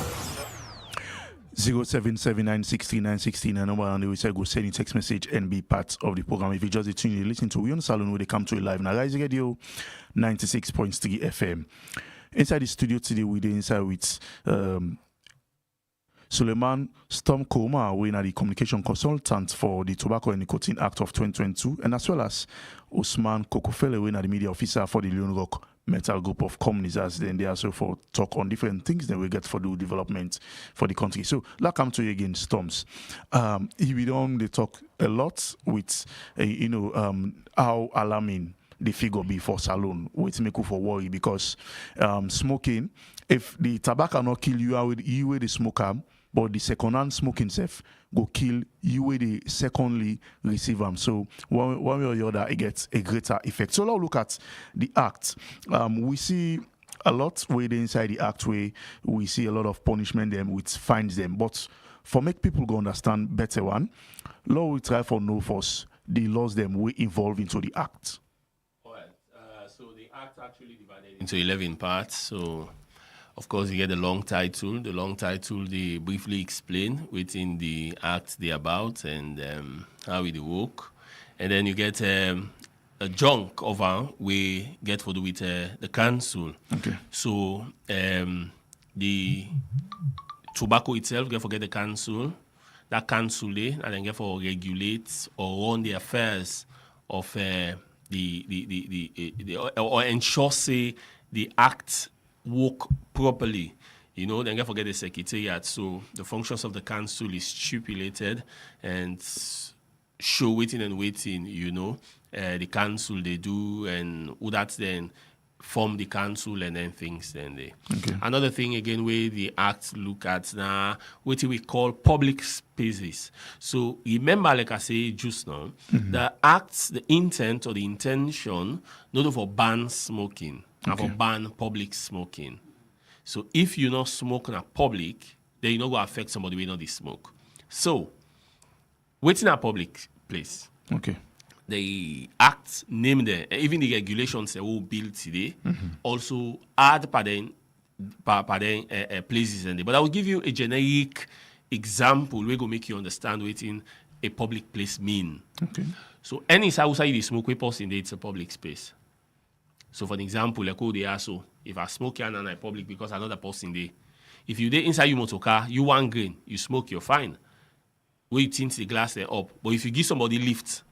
077963969 number on the website. Go send a text message and be part of the program. If you just tune in, listen to Yone Salone where they come to it live. Now Rise Radio 96.3 FM. Inside the studio today, we're inside with Sulaiman Stom Koroma, we are the communication consultant for the Tobacco and Nicotine Act of 2022, and as well as Osman Kokofele, we are the media officer for the Leon Rock Metal Group of Companies, as then they also for talk on different things that we get for the development for the country. So, let's come to you again, Storms. We don't they talk a lot with, how alarming the figure be for salon, which make you for worry because smoking, if the tobacco not kill you, you with the smoker. But the second-hand smoking self go kill you with the secondly receive them. So one way or the other, it gets a greater effect. So now look at the act. We see a lot where inside the act where we see a lot of punishment them, which fines them. But for make people go understand better one, law will try for no force the laws them we involve into the act. All right. So the act actually divided into 11 parts. So of course, you get the long title. The long title, they briefly explain within the act they're about and how it work. And then you get a chunk of we get for do with the council. Okay. So the tobacco itself get for get the council. That council, and then get for regulate or run the affairs of or ensure say the act work properly, then don't forget the secretariat. So the functions of the council is stipulated and show waiting, the council they do and who that's then form the council and then things then they. Okay. Another thing again where the act look at now what we call public spaces. So remember, like I say just now, the acts, the intent or the intention, not for ban smoking. And for ban public smoking. So if you not smoke in a public, then you're not going to affect somebody who not smoke. So, waiting a public place. Okay. The act name there, even the regulations that we build today, also add places in there. But I will give you a generic example where go make you understand what in a public place mean. Okay. So any outside the smoke we post in there, it's a public space. So, for example, like they are so, if I smoke and I'm public because another person there, if you there inside your motor car, you want green, you smoke, you're fine. Where you tint the glass there up. But if you give somebody lift,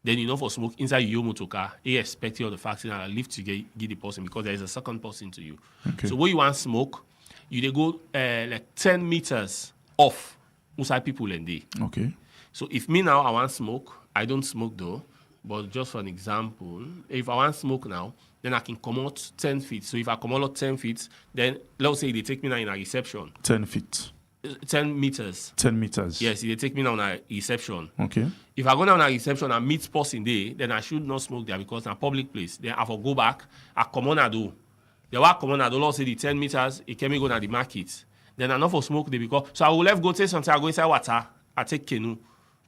then for smoke inside your motor car, irrespective of the fact that a lift you give the person because there is a second person to you. Okay. So, where you want smoke, you they go like 10 meters off outside people and they. Okay. So, if me now I want smoke, I don't smoke though. But just for an example, if I want smoke now, then I can come out 10 feet. So if I come out 10 feet, then let's say they take me now in a reception. 10 feet. 10 meters. 10 meters. Yes, they take me now in a reception. Okay. If I go down a reception and meet person there, then I should not smoke there because it's a public place. Then I will go back, I come on a do. The work come on a do, let's say the 10 meters, it can go to the market. Then I not for smoke there because, so I will left go take something, I go inside water, I take canoe.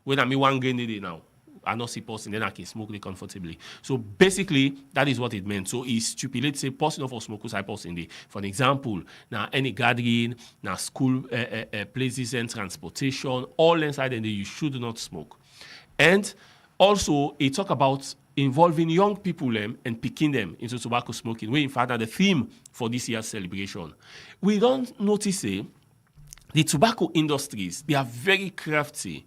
When I me one grain there now. I not see person, then I can smoke it comfortably. So basically, that is what it meant. So it stipulates say person for smokers I person there. For an example, now any gathering, now school places and transportation, all inside and you should not smoke. And also it talk about involving young people and picking them into tobacco smoking, where in fact are the theme for this year's celebration. We don't notice the tobacco industries, they are very crafty.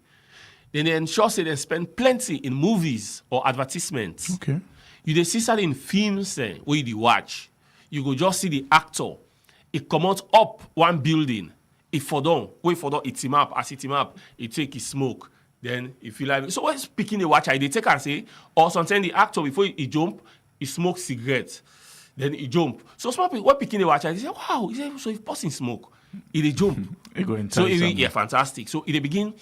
Then they ensure they spend plenty in movies or advertisements. Okay. You dey see certain films where you watch. You go just see the actor. It come out up one building. It for down, it him up. As it him up, it take his smoke. Then if you like, so what's picking the watch? They take and say, or sometimes the actor before he jump, he smoke cigarette. Then he jump. So small people, what picking the watch? They say, wow, so if person smoke, he jump. So yeah, fantastic. So they begin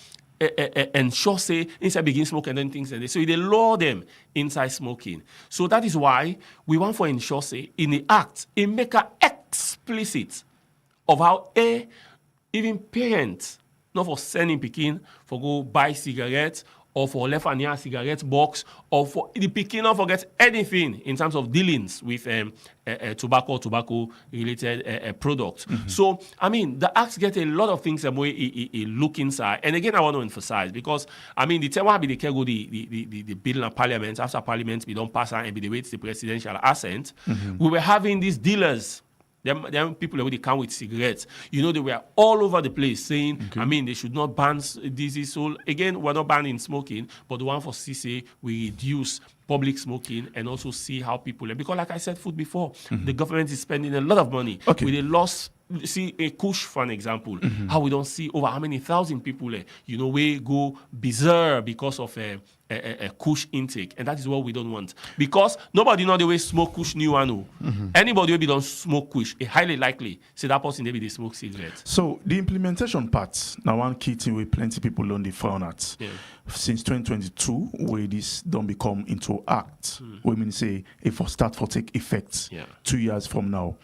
ensure inside begin smoke and then things and so they lure them inside smoking. So that is why we want for ensure in the act it make it explicit of how even parents not for sending pikin for go buy cigarettes or for left and near cigarette box or for the pikin not forget anything in terms of dealings with tobacco related products. Mm-hmm. So I mean the acts get a lot of things that way look inside. And again I want to emphasize because I mean the time will be the care go the bill in parliament after parliament we don't pass and be the wait the presidential assent. Mm-hmm. We were having these dealers. Them people already come with cigarettes. You know, they were all over the place saying, okay. I mean, they should not ban this. So again, we're not banning smoking, but the one for CC, we reduce public smoking and also see how people, because like I said food before, mm-hmm. the government is spending a lot of money. Okay. With a loss, see a Kush for an example, mm-hmm. how we don't see over how many thousand people, you know, we go bizarre because of a Kush intake, and that is what we don't want. Because nobody know the way smoke Kush new one. Mm-hmm. Anybody who don't smoke Kush, it highly likely say that person maybe they smoke cigarettes. So the implementation part, now one key thing where plenty people learn the frown at. Yeah. Since 2022, where this don't become into act, we mean say if for start for take effect 2 years from now.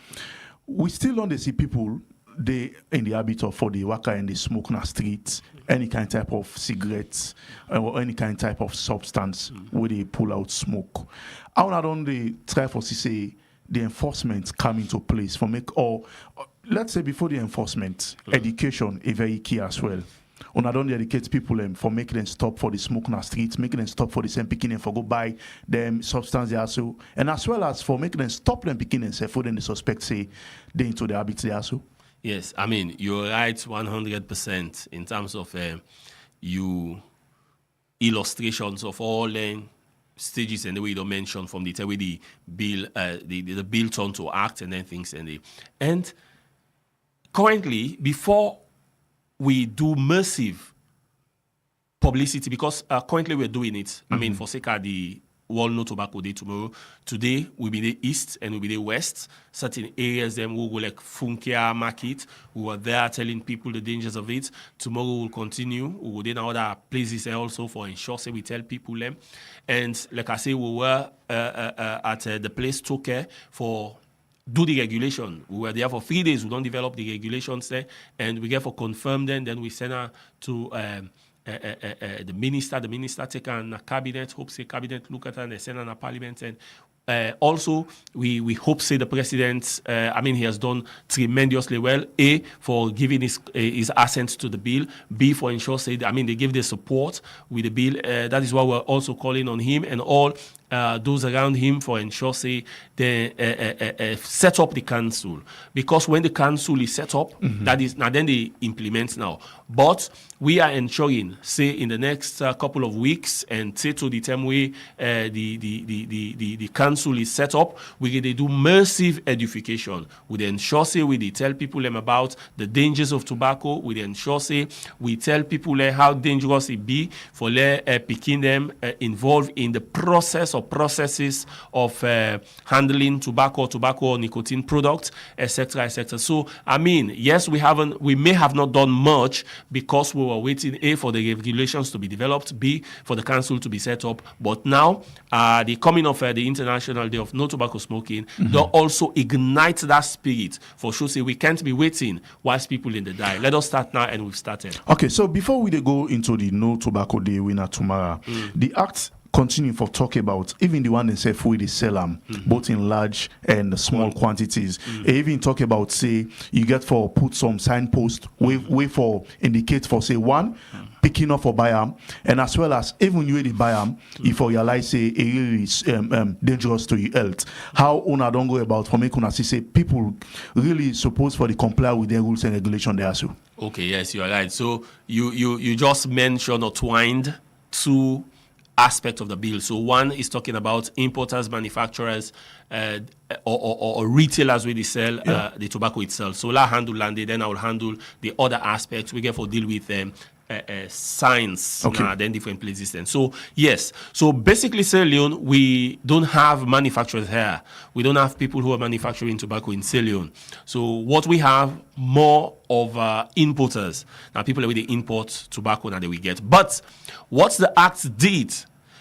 We still don't see people they in the habit of for the waka and the smoke na streets, any kind of type of cigarettes or any kind of type of substance where they pull out smoke. How not only try for say the enforcement come into place for make or let's say before the enforcement, education is very key as well. On not only educate people for making them stop for the smoke na streets, making them stop for the same picking and for go buy them substance they also, and as well as for making them stop them picking and say for them the suspect say they into the habits they also. Yes, I mean, you're right 100% in terms of you illustrations of all stages and the way you don't mention from the way the bill the bill turned to act and then things and currently before we do massive publicity because currently we're doing it. Mm-hmm. I mean, for sake of the World No Tobacco Day tomorrow. Today we'll be the east and we'll be the west. Certain areas them will go like Funkia Market. We were there telling people the dangers of it. Tomorrow we'll continue. We will then other places also for ensure say we tell people them. And like I say, we were at the place Toke for do the regulation. We were there for 3 days. We don't develop the regulations there, and we get for confirm them. Then we send her to the minister take on a cabinet, hope say cabinet look at her and they send on a parliament. And also we hope say the president, I mean he has done tremendously well, A, for giving his assent to the bill, B, for ensure say, I mean they give the support with the bill. That is why we're also calling on him and all those around him for ensure say they set up the council, because when the council is set up, that is now then they implement now. But we are ensuring say in the next couple of weeks and say to the time we the council is set up, we they do massive education. We ensure say we tell people them about the dangers of tobacco. We ensure say we tell people how dangerous it be for picking them involved in the process or processes of handling tobacco or nicotine products, etc., etc. So I mean, yes, we may have not done much because we were waiting A, for the regulations to be developed, B, for the council to be set up. But now the coming of the International Day of No Tobacco Smoking, they'll also ignite that spirit for sure. Say we can't be waiting whilst people in the die. Let us start now, and we've started. Okay, so before we go into the No Tobacco Day winner tomorrow, the act continue for talk about even the one themselves where they sell them, both in large and small quantities. Even talk about, say, you get for put some signpost, way for indicate for, say, one, picking up for buy them, and as well as even you buy them, if you realize, say, it really is dangerous to your health. How una don't go about for making us say people really supposed for the comply with their rules and regulation there so. Okay, yes, you are right. So you just mentioned or twined two aspects of the bill. So one is talking about importers, manufacturers, or retailers where they sell the tobacco itself. So I'll handle landed, then I will handle the other aspects. We get for deal with science then different places then. So yes, so basically Sierra Leone, we don't have manufacturers here. We don't have people who are manufacturing tobacco in Sierra Leone. So what we have more of importers. Now people that they import tobacco now that we get. But what the act did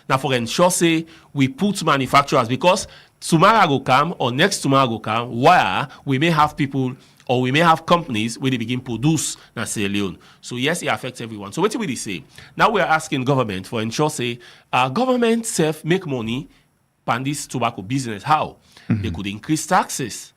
now for ensure say we put manufacturers, because tomorrow go come or next tomorrow go come where we may have people or we may have companies where they begin produce na Sierra Leone. So yes, it affects everyone. So what do we say? Now we are asking government for ensure say government self make money on this tobacco business. How? They could increase taxes.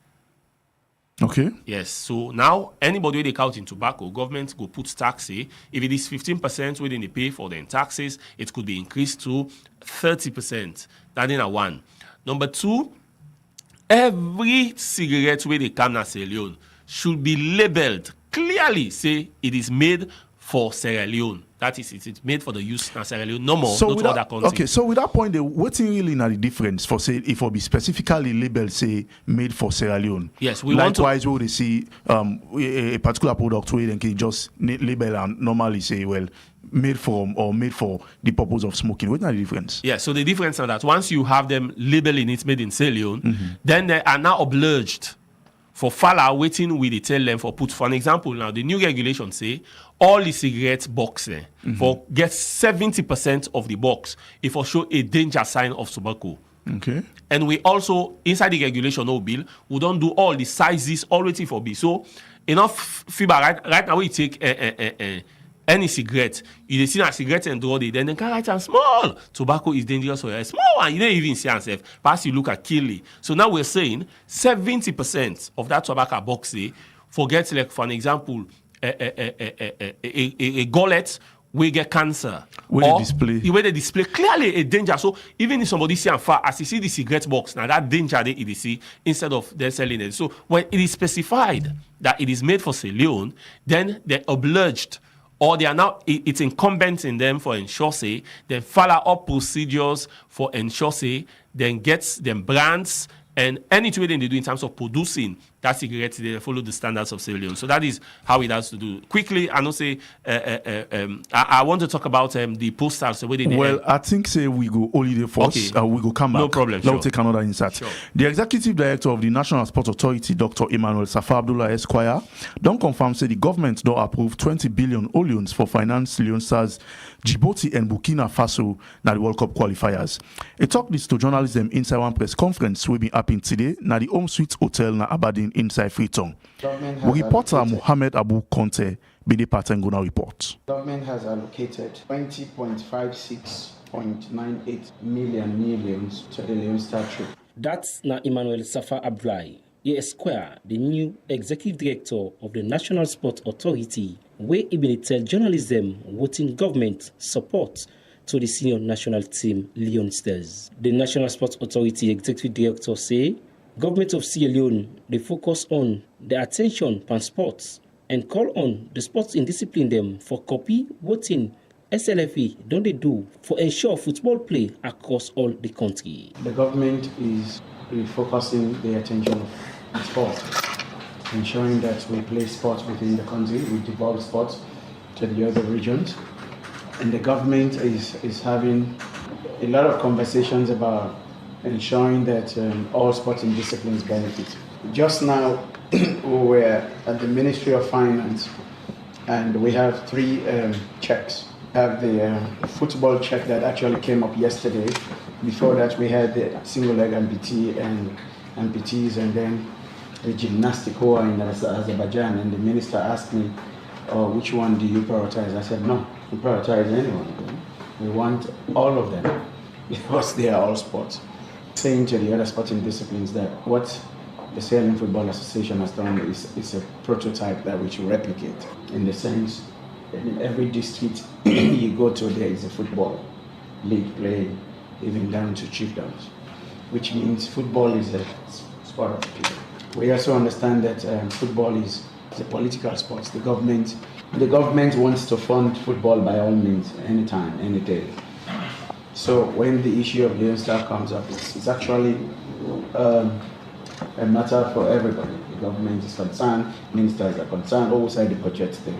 Okay. Yes. So now anybody where they count in tobacco, government go put tax. If it is 15% within they pay for their taxes, it could be increased to 30%. That is one. Number two, every cigarette where they come na Sierra Leone should be labeled clearly, say it is made for Sierra Leone. That is, it's made for the use in Sierra Leone, no more, so not other countries. Okay, so with that point, what's really not the difference for, say, if it be specifically labeled, say, made for Sierra Leone? Yes, we likewise, want to... we see a particular product where they can just label and normally say, well, made from or made for the purpose of smoking. What's the difference? Yeah, so the difference is that once you have them labeling it made in Sierra Leone, then they are now obliged for follow waiting with the tell them for put. For an example, now the new regulations say all the cigarette box for get 70% of the box if for show a danger sign of tobacco. Okay. And we also inside the regulation no bill, we don't do all the sizes already for B. So enough fiber right now we take any cigarette, you see a cigarette and draw it, then they can write and small. Tobacco is dangerous for you. Small one, you don't even see yourself. Pass you look at killing. So now we're saying 70% of that tobacco box, forget like for an example, a gullet will get cancer. Where they display clearly a danger. So even if somebody see and far, as you see the cigarette box, now that danger they see instead of them selling it. So when it is specified that it is made for Sierra Leone, then they're obliged or they are now, it's incumbent in them for ensure say, then follow up procedures for ensure say, then gets them brands and anything they do in terms of producing that cigarette, they follow the standards of Sierra Leone. So that is how it has to do. Quickly, I know say, I want to talk about the postals. So I think say we go holiday first. Okay. We go come back. No problem. Now take another insight. Sure. The executive director of the National Sport Authority, Dr. Emmanuel Safa Abdullah Esquire, don't confirm say the government don't approve 20 billion loans for finance Leone Stars, Djibouti and Burkina Faso na the World Cup qualifiers. He talked this to journalism inside one press conference will be happening today na the Home Suite Hotel na Aberdeen inside Freetown. Reporter Mohamed Abu Conte be the Patanguna report. Government has allocated 20.56.98 million to the Leone Star trip. That's na Emmanuel Safa Abdullah Esquire, the new executive director of the National Sport Authority, where he will tell journalism voting government support to the senior national team Leone Stars. The National Sport Authority executive director say government of Sierra Leone they focus on the attention on sports and call on the sports indiscipline them for copy voting SLFA don't they do for ensure football play across all the country. The government is refocusing the attention of sport, ensuring that we play sports within the country, we develop sports to the other regions. And the government is having a lot of conversations about ensuring that all sporting disciplines benefit. Just now, we were at the Ministry of Finance and we have 3 checks. We have the football check that actually came up yesterday. Before that, we had the single leg amputee and amputees, and then the gymnastic who are in Azerbaijan. And the minister asked me, which one do you prioritize? I said, no, we prioritize anyone. We want all of them. because they are all sports. Saying to the other sporting disciplines that what the Sierra Leone Football Association has done is a prototype that we should replicate, in the sense that in every district you go to, there is a football league playing, even down to chiefdoms, which means football is a sport of the people. We also understand that football is a political sport. The government wants to fund football by all means, anytime, any day. So when the issue of Yone Salone comes up, it's actually a matter for everybody. The government is concerned, ministers are concerned, all side the budget thing.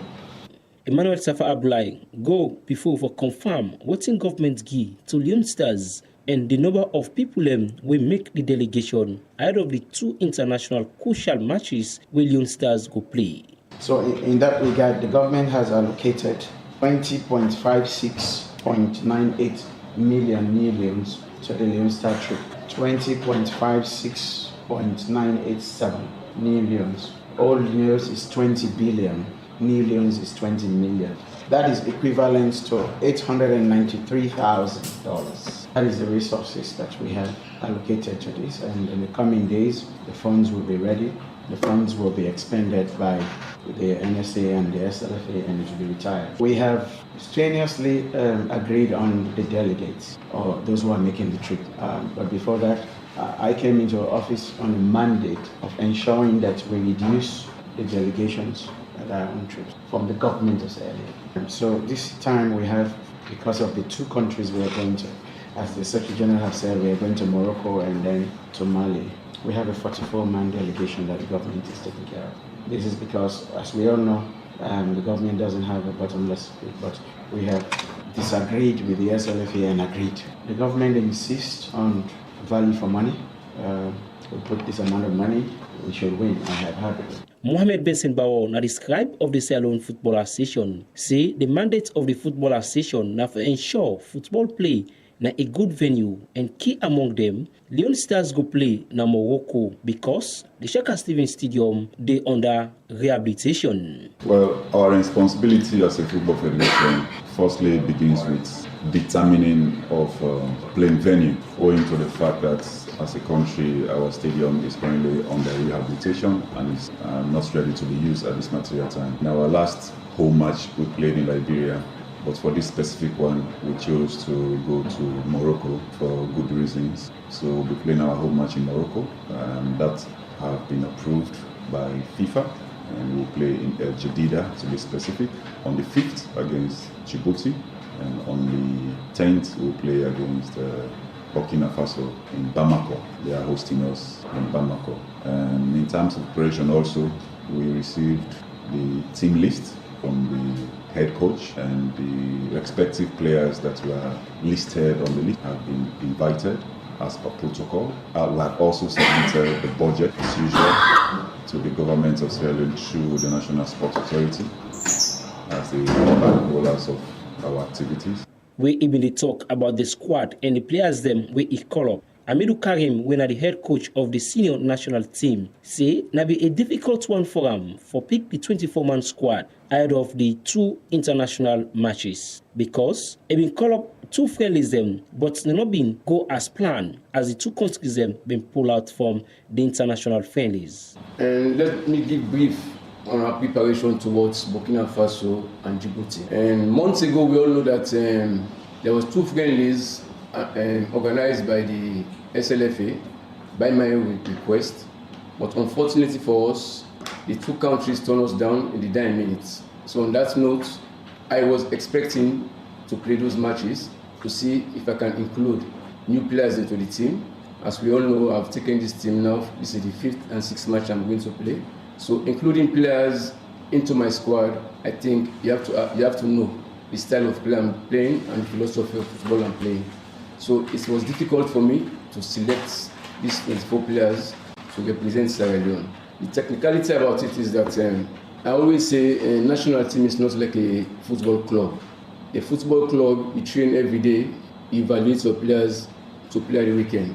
Emmanuel Safa Abdullahi go before for confirm what in government give to Yone Stars and the number of people will make the delegation ahead of the 2 international crucial matches where Yone Stars go play. So in that regard, the government has allocated 20.56.98 million to the Yone Star trip. 20.56.987 million. All years is 20 billion. Millions is 20 million. That is equivalent to $893,000. That is the resources that we have allocated to this, and in the coming days, the funds will be ready. The funds will be expended by the NSA and the SLFA, and it will be retired. We have strenuously agreed on the delegates, or those who are making the trip. But before that, I came into office on a mandate of ensuring that we reduce the delegations that are on trips from the government of Sierra Leone. So this time we have, because of the 2 countries we are going to, as the Secretary General has said, we are going to Morocco and then to Mali. We have a 44-man delegation that the government is taking care of. This is because, as we all know, the government doesn't have a bottomless pit, but we have disagreed with the SLFA and agreed. The government insists on value for money. We put this amount of money, we should win. I have had it. Mohamed Benson Bawo, na the scribe of the Sierra Leone Football Association, say the mandate of the Football Association na to ensure football play na a good venue, and key among them, Yone Stars go play na Morocco because the Shaka Stevens Stadium they under rehabilitation. Well, our responsibility as a football federation firstly begins with determining of playing venue, owing to the fact that as a country our stadium is currently under rehabilitation and is not ready to be used at this material time. In our last home match we played in Liberia, but for this specific one we chose to go to Morocco for good reasons. So we'll be playing our home match in Morocco, and that have been approved by FIFA, and we'll play in El Jadida to be specific on the 5th against Djibouti, and on the 10th we'll play against Burkina Faso in Bamako. They are hosting us in Bamako. And in terms of preparation also, we received the team list from the head coach, and the respective players that were listed on the list have been invited as per protocol. We have also submitted the budget as usual to the government of Sierra Leone through the National Sports Authority as the rollers of our activities. We even talk about the squad and the players them we call up. Amidou Karim, when the head coach of the senior national team, say na be a difficult one for him for pick the 24-man squad ahead of the 2 international matches, because he been call up 2 friendlies them, but they not been go as planned, as the 2 countries them been pulled out from the international friendlies. And let me give brief on our preparation towards Burkina Faso and Djibouti. And months ago, we all know that there was 2 friendlies organized by the SLFA by my request, but unfortunately for us, the 2 countries turned us down in the dying minutes. So on that note, I was expecting to play those matches to see if I can include new players into the team. As we all know, I've taken this team now. This is the 5th and 6th match I'm going to play. So including players into my squad, I think you have to know the style of play I'm playing and the philosophy of football I'm playing. So it was difficult for me to select these 24 players to represent Sierra Leone. The technicality about it is that I always say a national team is not like a football club. A football club, you train every day, you evaluate your players to play at the weekend.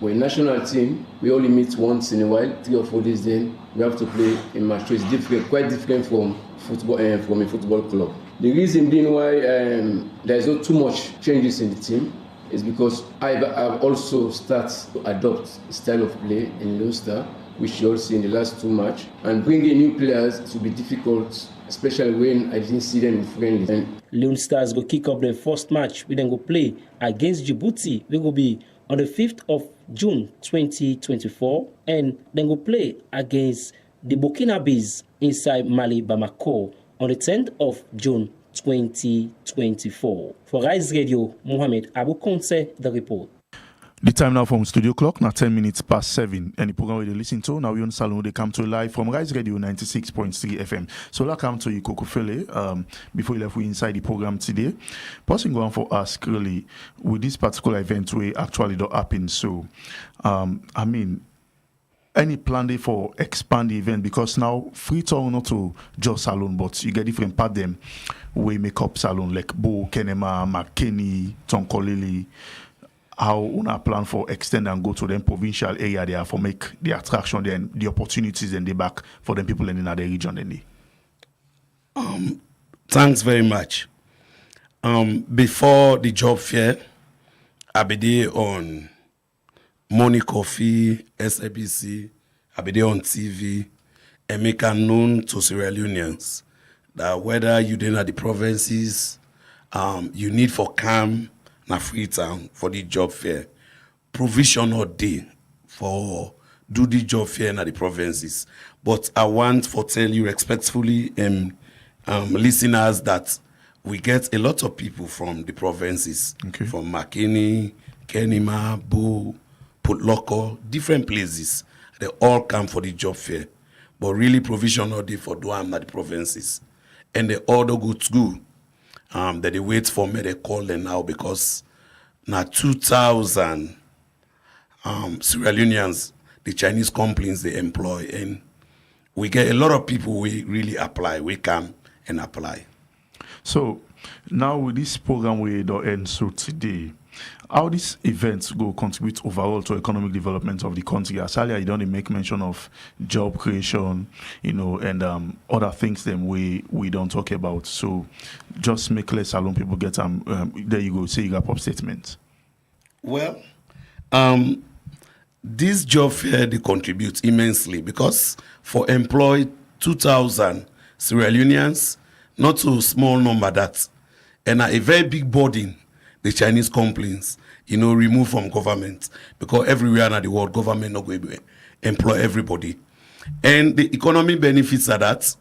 But a national team, we only meet once in a while, 3 or 4 days then, we have to play a match. So it's different, quite different from football from a football club. The reason being why there is not too much changes in the team. is because I've also started to adopt style of play in Lone Star, which you all see in the last 2 matches, and bringing new players to be difficult, especially when I didn't see them in friendly. Lone Stars go kick up their first match. We then go play against Djibouti. We will be on the 5th of June 2024, and then go play against the Burkinabes inside Mali, Bamako on the 10th of June 2024. For Rise Radio, Mohamed Abu Konse, the report. The time now from studio clock, now 10 minutes past 7. And the program we listen to now, Yone Salone, they come to live from Rise Radio 96.3 FM. So I come to you, Kokofele, before you left, we inside the program today. Passing on for ask really, with this particular event, we actually don't happen. So, I mean, any plan there for expand the event? Because now Freetown not to just salon, but you get different part them we make up salon like Bo, Kenema, McKinney, Tonkolili. How una plan for extend and go to them provincial area there for make the attraction then the opportunities and the back for them people in the region then they. Thanks very much. Before the job fair, I be there on Money Coffee, SABC, I be there on TV, and make it known to Sierra Leoneans that whether you then at the provinces, you need for calm na Freetown for the job fair, provisional day for do the job fair na the provinces. But I want to tell you respectfully, listeners, that we get a lot of people from the provinces, from Makeni, Kenema, Bo, Putloko, different places. They all come for the job fair. But really provisional day for Duam na the provinces. And they all go to school. That they wait for me, they call them now because now 2,000 Sierra Leoneans, the Chinese companies they employ, and we get a lot of people we really apply, we come and apply. So now with this program we don't end so today, how these events go contribute overall to economic development of the country? As earlier, you don't make mention of job creation, and other things them we don't talk about. So just make less alone people get there you go, say you got up statement. Well, this job fair they contribute immensely because for employ 2,000 Sierra Leoneans, not so small number that, and a very big burden the Chinese companies, remove from government because everywhere in the world, government not going to employ everybody. And the economic benefits are that,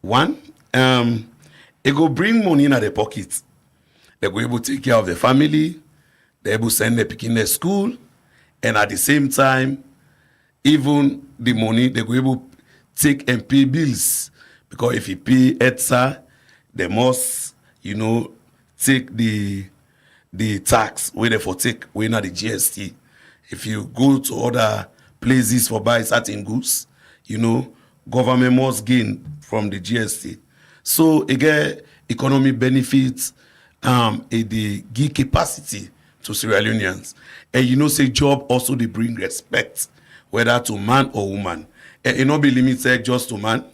one, it go bring money in their pockets. They go able to take care of the family, they able to send their pikin to school, and at the same time, even the money, they go able to take and pay bills. Because if you pay ETSA, they must, take the tax where they for take where not the GST. If you go to other places for buy certain goods, government must gain from the GST. So again, economic benefits, the give capacity to Sierra Leoneans. And say job also they bring respect, whether to man or woman. And it not be limited just to man.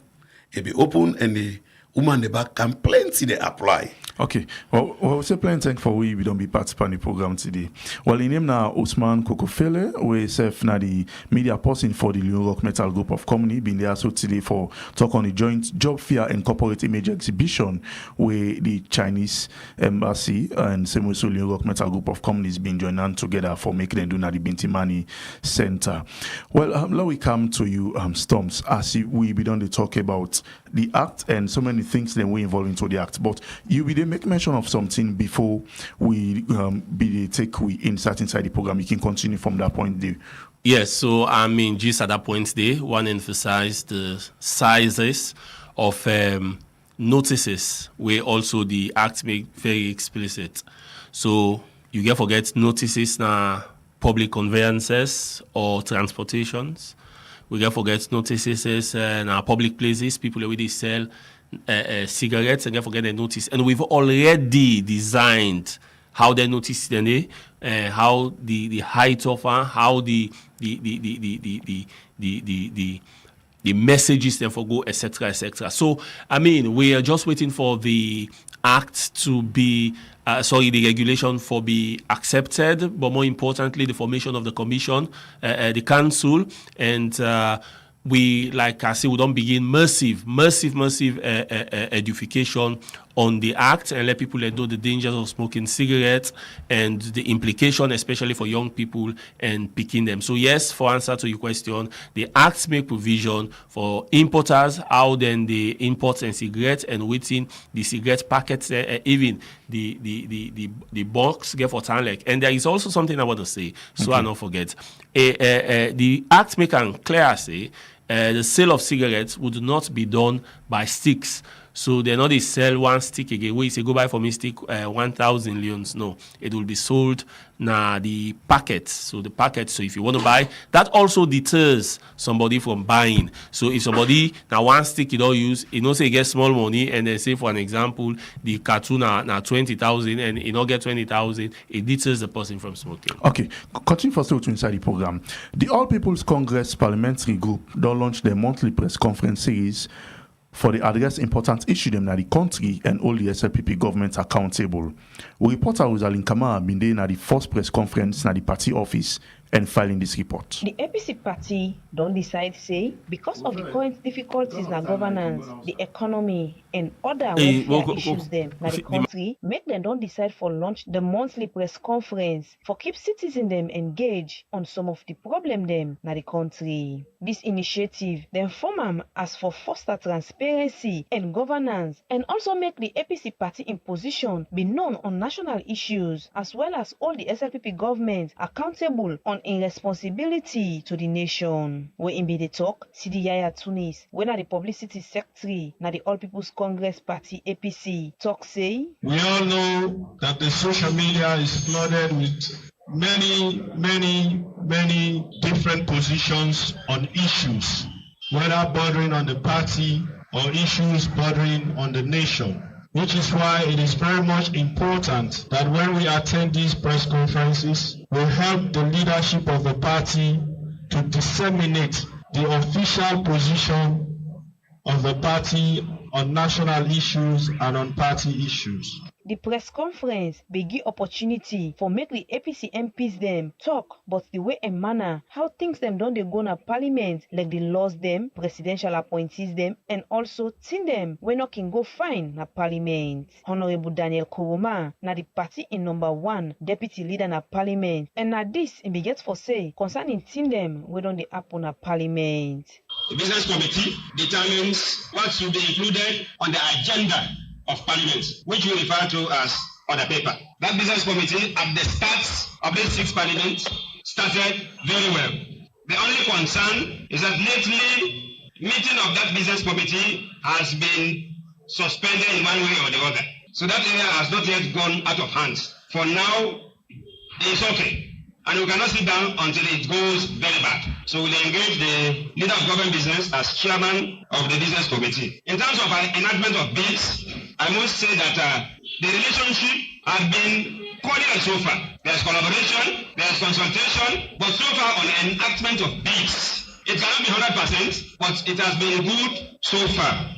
It be open and the woman the back can plenty they apply. Okay. Well, we say plenty for we don't be participating in the program today. Well, in name now Usman Kokofele, we serve na the media person for the New Rock Metal Group of Company, being there so today for talk on the joint job fair and corporate image exhibition where the Chinese embassy and same with New Rock Metal Group of Companies being joined together for making them do na the Bintimani Center. Well, now we come to you, Storms, as we be done to talk about the act and so many things that we involve into the act, but you be make mention of something before we take we insert inside the program. You can continue from that point there. Yes, so just at that point there, one emphasize the sizes of notices where also the act make very explicit. So you can forget notices na public conveyances or transportations. We can forget notices na public places, people already sell cigarettes, and don't forget the notice. And we've already designed how they notice how the height of how the messages then for go, etc., etc. So, I mean, we are just waiting for the act to be, the regulation for be accepted, but more importantly, the formation of the commission, the council, and we, like I say, we don't begin massive edification on the act and let people know the dangers of smoking cigarettes and the implication, especially for young people and picking them. So yes, for answer to your question, the acts make provision for importers, how then they import and cigarettes and within the cigarette packets, even the box get for Tanlek. And there is also something I want to say, so I don't forget. The act make it clear, say, the sale of cigarettes would not be done by sticks. So they're not they sell one stick again. Where you say go buy for me stick 1,000 leons. No, it will be sold na the packet. So the packet. So if you want to buy, that also deters somebody from buying. So if somebody now one stick you don't use, you know say you get small money, and then say for an example the cartoon now 20,000 and you don't get 20,000, it deters the person from smoking. Okay, continue for still to inside the program. The All People's Congress Parliamentary Group don't launch their monthly press conference series for the address important issue them na the country and all the SLPP government accountable. We reporter Rosalind Kamara been there na the first press conference na the party office and filing this report. The APC party don't decide say because of the current difficulties in governance, the economy and other welfare issues them na the country, make them don't decide for launch the monthly press conference for keep citizens them engaged on some of the problem them na the country. This initiative then form them as for foster transparency and governance and also make the APC party in position be known on national issues as well as all the SLPP government accountable on in responsibility to the nation. Where in be the talk, Sidi Yaya Tunis, when the publicity secretary, na the All People's Congress Party APC, talk say, we all know that the social media is flooded with many different positions on issues, whether bordering on the party or issues bordering on the nation. Which is why it is very much important that when we attend these press conferences, we help the leadership of the party to disseminate the official position of the party on national issues and on party issues. The press conference be give opportunity for make the APC MPs them talk, but the way and manner how things them don't they go na parliament, like the laws them, presidential appointees them, and also tin them when not can go fine na parliament. Honorable Daniel Koroma na the party in number 1 deputy leader na parliament, and na this in be get for say concerning tin them we don't the happen na parliament. The business committee determines what should be included on the agenda of Parliament, which we refer to as on the paper. That business committee at the start of this 6th Parliament started very well. The only concern is that lately meeting of that business committee has been suspended in one way or the other. So that area has not yet gone out of hand. For now, it's okay. And we cannot sit down until it goes very bad. So we'll engage the leader of government business as chairman of the business committee. In terms of enactment of bills, I must say that the relationship has been cordial so far. There's collaboration, there's consultation, but so far on the enactment of bills, it cannot be 100%, but it has been good so far.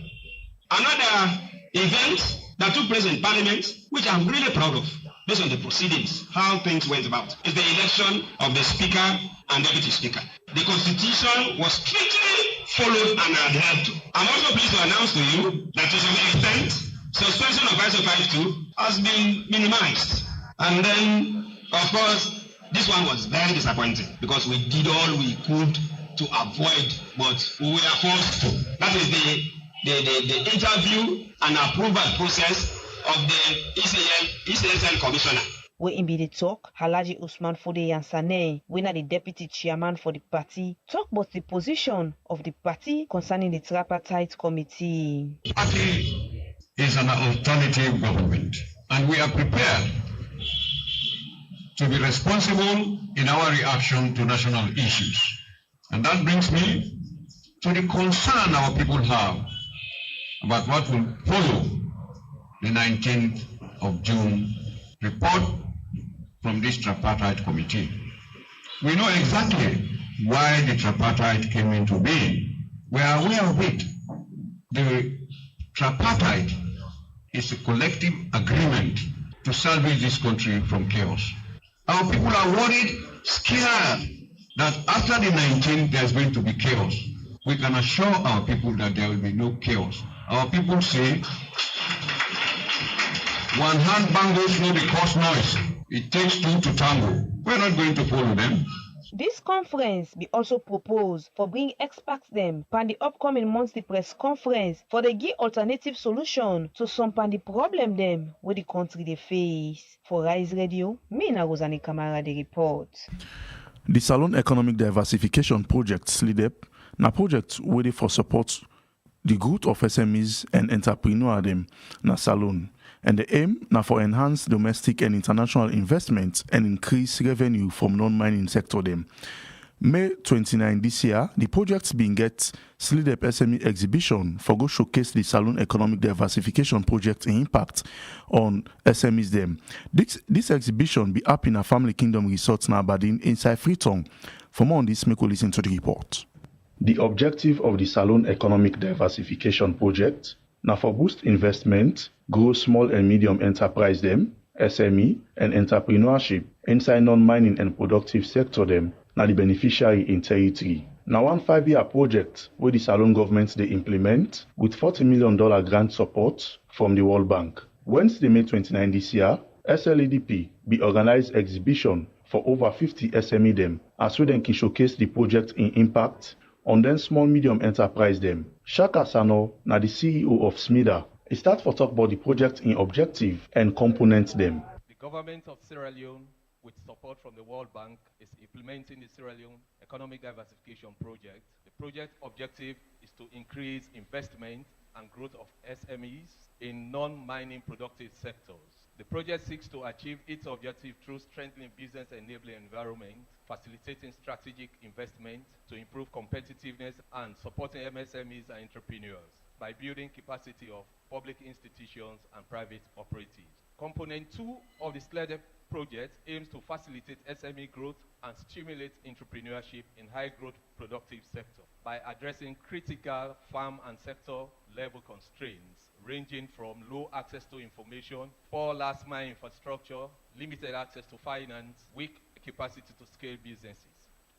Another event that took place in Parliament, which I'm really proud of, based on the proceedings, how things went about, is the election of the Speaker and Deputy Speaker. The Constitution was strictly followed and adhered to. I'm also pleased to announce to you that to some extent, suspension of ISO 52 has been minimized. And then, of course, this one was very disappointing because we did all we could to avoid, but we were forced to. That is the interview and approval process of the ECSL commissioner. We in be the talk, Halaji Usman Fode Yansane, when are the deputy chairman for the party, talk about the position of the party concerning the tripartite committee. The party is an alternative government, and we are prepared to be responsible in our reaction to national issues. And that brings me to the concern our people have about what will follow the 19th of June report from this tripartite committee. We know exactly why the tripartite came into being. We are aware of it. The tripartite is a collective agreement to salvage this country from chaos. Our people are worried, scared that after the 19th there's going to be chaos. We can assure our people that there will be no chaos. Our people say, one hand bangles no dey cause noise. It takes two to tango. We're not going to follow them. This conference be also proposed for bring experts them pan the upcoming monthly press conference for the give alternative solution to some pan the problem them with the country they face. For Rise Radio, me na Rosani Kamara the report. The Salone Economic Diversification Project (SLIDEP) na project ready for support the growth of SMEs and entrepreneurs them na Salone. And the aim now for enhance domestic and international investment and increase revenue from non-mining sector them. May 29 this year, the project's been get SLIDEP SME exhibition for go showcase the Salone Economic Diversification Project impact on SMEs them. This exhibition be up in a Family Kingdom Resort na Aberdeen inside Freetown. For more on this, make we listen to the report. The objective of the Salone Economic Diversification Project now for boost investment, grow small and medium enterprise them, SME, and entrepreneurship inside non-mining and productive sector them, now the beneficiary in territory. Now one 5-year project where the Salone government they implement with $40 million grant support from the World Bank. Wednesday, May 29 this year, SLEDP be organized exhibition for over 50 SME them, as we then can showcase the project in impact on them small medium enterprise them. Shaka Sano, na the CEO of SMIDA, he start for talk about the project in objective and components them. The government of Sierra Leone, with support from the World Bank, is implementing the Sierra Leone Economic Diversification Project. The project objective is to increase investment and growth of SMEs in non-mining productive sectors. The project seeks to achieve its objective through strengthening business enabling environment, facilitating strategic investment to improve competitiveness, and supporting MSMEs and entrepreneurs by building capacity of public institutions and private operatives. Component 2 of the SLEDEP project aims to facilitate SME growth and stimulate entrepreneurship in high-growth productive sector by addressing critical farm and sector level constraints ranging from low access to information, poor last-mile infrastructure, limited access to finance, weak capacity to scale businesses.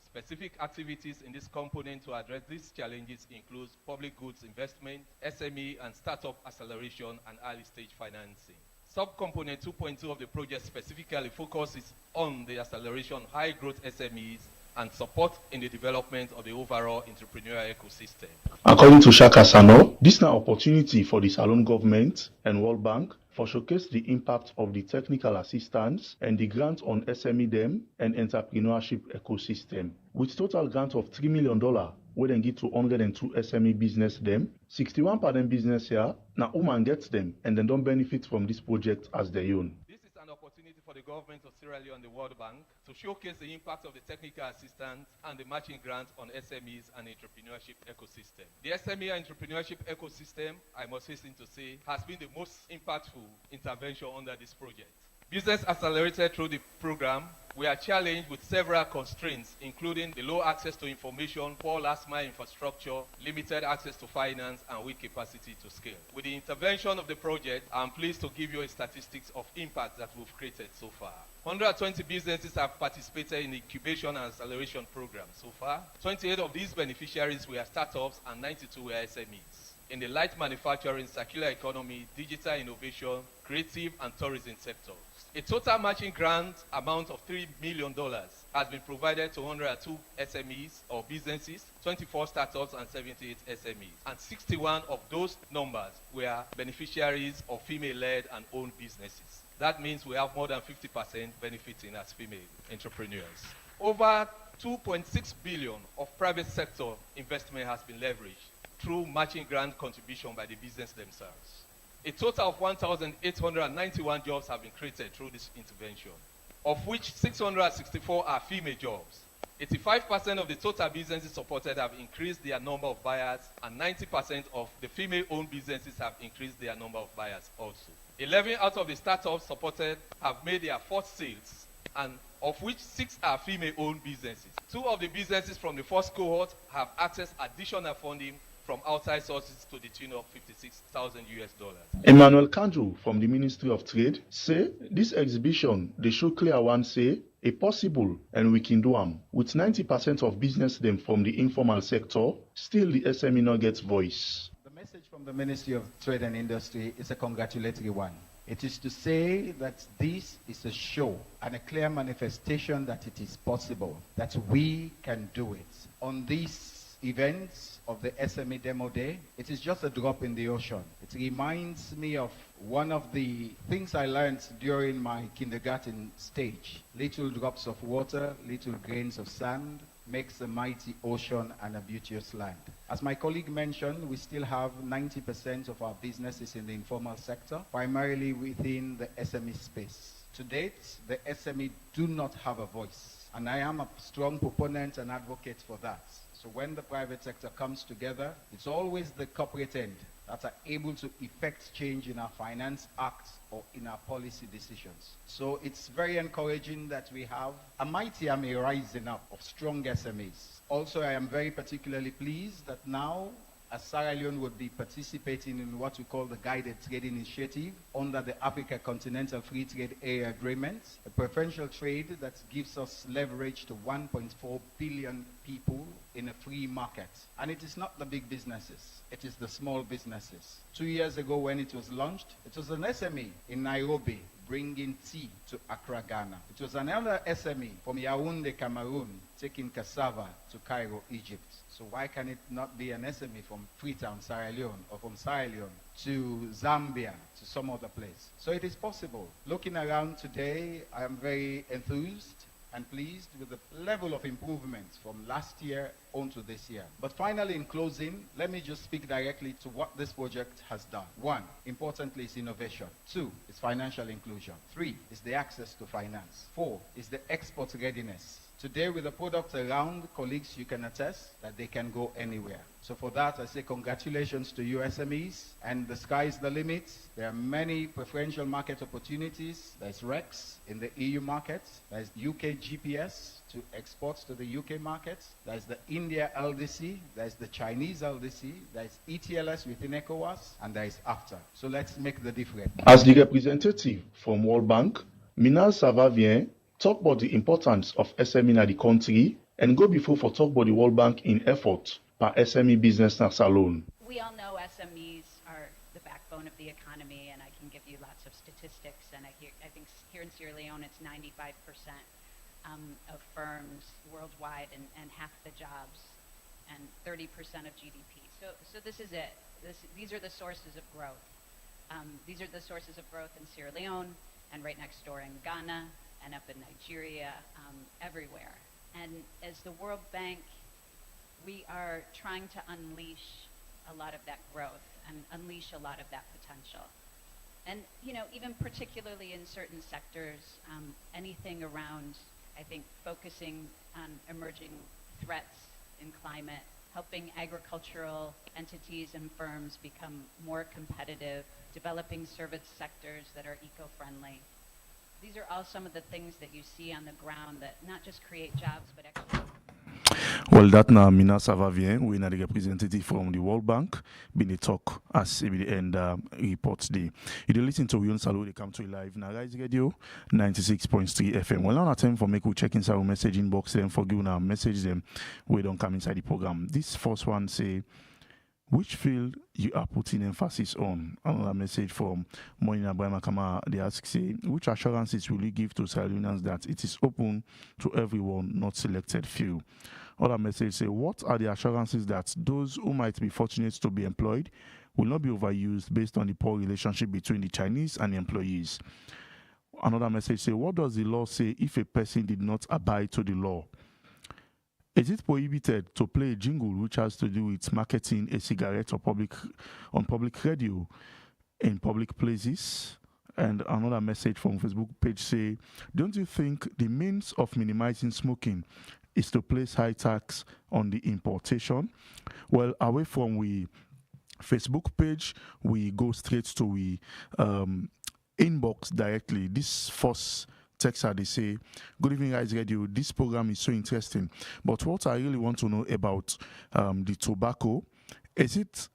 Specific activities in this component to address these challenges include public goods investment, SME and startup acceleration, and early-stage financing. Subcomponent 2.2 of the project specifically focuses on the acceleration of high-growth SMEs and support in the development of the overall entrepreneurial ecosystem. According to Shaka Sano, this is an opportunity for the Salone government and World Bank for showcase the impact of the technical assistance and the grant on SME them and entrepreneurship ecosystem. With total grant of $3 million, we then get to 102 SME business them, 61 per them business here, now woman gets them and then don't benefit from this project as their own. This is an opportunity for the government of Sierra Leone and the World Bank to showcase the impact of the technical assistance and the matching grants on SMEs and entrepreneurship ecosystem. The SME and entrepreneurship ecosystem, I must hasten to say, has been the most impactful intervention under this project. Business accelerated through the program. We are challenged with several constraints, including the low access to information, poor last-mile infrastructure, limited access to finance, and weak capacity to scale. With the intervention of the project, I'm pleased to give you a statistics of impact that we've created so far. 120 businesses have participated in the incubation and acceleration program so far. 28 of these beneficiaries were startups and 92 were SMEs. In the light manufacturing, circular economy, digital innovation, creative and tourism sectors. A total matching grant amount of $3 million has been provided to 102 SMEs or businesses, 24 startups and 78 SMEs. And 61 of those numbers were beneficiaries of female-led and owned businesses. That means we have more than 50% benefiting as female entrepreneurs. Over 2.6 billion of private sector investment has been leveraged through matching grant contribution by the business themselves. A total of 1,891 jobs have been created through this intervention, of which 664 are female jobs. 85% of the total businesses supported have increased their number of buyers, and 90% of the female-owned businesses have increased their number of buyers also. 11 out of the startups supported have made their first sales, and of which 6 are female-owned businesses. 2 of the businesses from the first cohort have accessed additional funding from outside sources to the tune of $56,000. Emmanuel Kanjo from the Ministry of Trade say this exhibition they show clear one say a possible and we can do am. With 90% of business them from the informal sector, still the SME not gets voice. The message from the Ministry of Trade and Industry is a congratulatory one. It is to say that this is a show and a clear manifestation that it is possible, that we can do it. On these events of the SME Demo Day, it is just a drop in the ocean. It reminds me of one of the things I learned during my kindergarten stage. Little drops of water, little grains of sand, makes a mighty ocean and a beauteous land. As my colleague mentioned, we still have 90% of our businesses in the informal sector, primarily within the SME space. To date, the SME do not have a voice, and I am a strong proponent and advocate for that. So when the private sector comes together, it's always the corporate end that are able to effect change in our finance act or in our policy decisions. So it's very encouraging that we have a mighty army rising up of strong SMEs. Also, I am very particularly pleased that now Sierra Leone would be participating in what we call the Guided Trade Initiative under the Africa Continental Free Trade Area Agreement, a preferential trade that gives us leverage to 1.4 billion people in a free market. And it is not the big businesses, it is the small businesses. 2 years ago when it was launched, it was an SME in Nairobi bringing tea to Accra, Ghana. It was another SME from Yaoundé, Cameroon, taking cassava to Cairo, Egypt. So why can it not be an SME from Freetown, Sierra Leone, or from Sierra Leone to Zambia, to some other place? So it is possible. Looking around today, I am very enthused and pleased with the level of improvement from last year on to this year. But finally, in closing, let me just speak directly to what this project has done. 1, importantly, is innovation. 2, is financial inclusion. 3, is the access to finance. 4, is the export readiness. Today, with the product around, colleagues, you can attest that they can go anywhere. So for that, I say congratulations to you SMEs, and the sky's the limit. There are many preferential market opportunities. There's REX in the EU market. There's UK GPS to export to the UK market. There's the India LDC. There's the Chinese LDC. There's ETLS within ECOWAS, and there is AFTA. So let's make the difference. As the representative from World Bank, Minal Savavien talk about the importance of SME in the country and go before for talk about the World Bank in effort by SME business in Salone. We all know SMEs are the backbone of the economy, and I can give you lots of statistics. And I think here in Sierra Leone, it's 95% of firms worldwide and half the jobs and 30% of GDP. So this is it. These are the sources of growth. These are the sources of growth in Sierra Leone and right next door in Ghana and up in Nigeria, everywhere. And as the World Bank, we are trying to unleash a lot of that growth and unleash a lot of that potential. And, you know, even particularly in certain sectors, anything around, I think, focusing on emerging threats in climate, helping agricultural entities and firms become more competitive, developing service sectors that are eco-friendly. These are all some of the things that you see on the ground that not just create jobs, but actually... Well, that now Mina Savavien, we are the representative from the World Bank, been a talk as the end reports the. You listen to Yone Salone, they come to you live na Rise Radio 96.3 FM. Well, now time for make we check inside our message inbox them for giving our message them. We don't come inside the program. This first one say, which field you are putting emphasis on? Another message from Moina Bramakama, they ask, say, which assurances will you give to Sierra Leoneans that it is open to everyone, not selected few? Other message say, what are the assurances that those who might be fortunate to be employed will not be overused based on the poor relationship between the Chinese and the employees? Another message say, what does the law say if a person did not abide to the law? Is it prohibited to play a jingle which has to do with marketing a cigarette or on public radio in public places? And another message from Facebook page say, don't you think the means of minimizing smoking is to place high tax on the importation? Well, away from we Facebook page, we go straight to we inbox directly. This first texter, they say, "Good evening, Rise Radio. This program is so interesting. But what I really want to know about the tobacco, is it